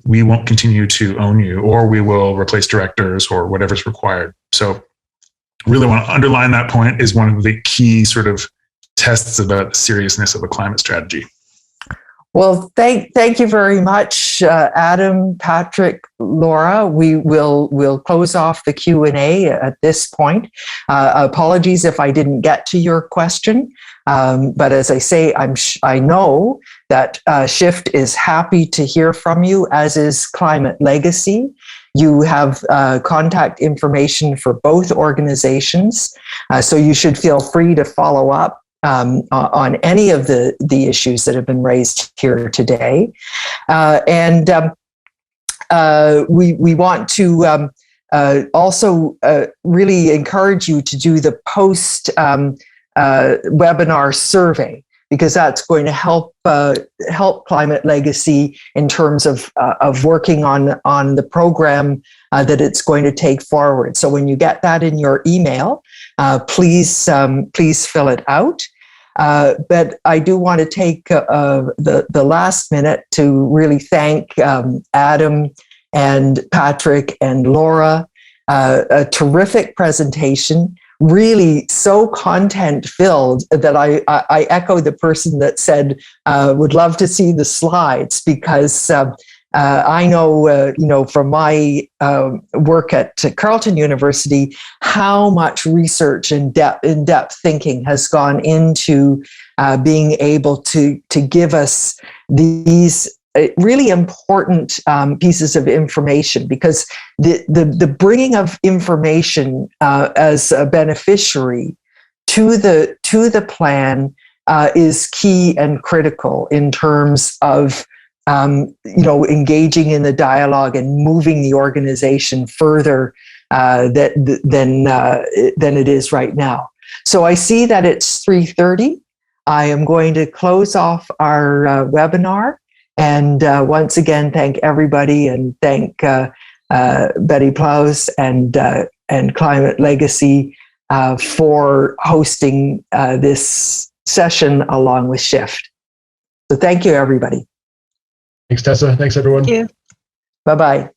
we won't continue to own you, or we will replace directors or whatever's required. So really want to underline that point is one of the key sort of tests about the seriousness of a climate strategy. Well, thank you very much, Adam, Patrick, Laura. We'll close off the Q&A at this point. Apologies if I didn't get to your question, but as I say, I know that Shift is happy to hear from you, as is Climate Legacy. You have contact information for both organizations, so you should feel free to follow up on any of the issues that have been raised here today. We want to also really encourage you to do the post webinar survey, because that's going to help Climate Legacy in terms of working on the program that it's going to take forward. So when you get that in your email, please fill it out. But I do want to take the last minute to really thank Adam and Patrick and Laura. A terrific presentation, really so content filled that I echo the person that said would love to see the slides, because I know, from my work at Carleton University, how much research and in-depth thinking has gone into being able to give us these really important pieces of information, because the bringing of information as a beneficiary to the plan is key and critical in terms of engaging in the dialogue and moving the organization further than it is right now. So I see that it's 3:30. I am going to close off our webinar, and once again thank everybody, and thank Betty Plews and and Climate Legacy for hosting this session along with Shift. So thank you, everybody. Thanks, Tessa. Thanks, everyone. Thank you. Bye-bye.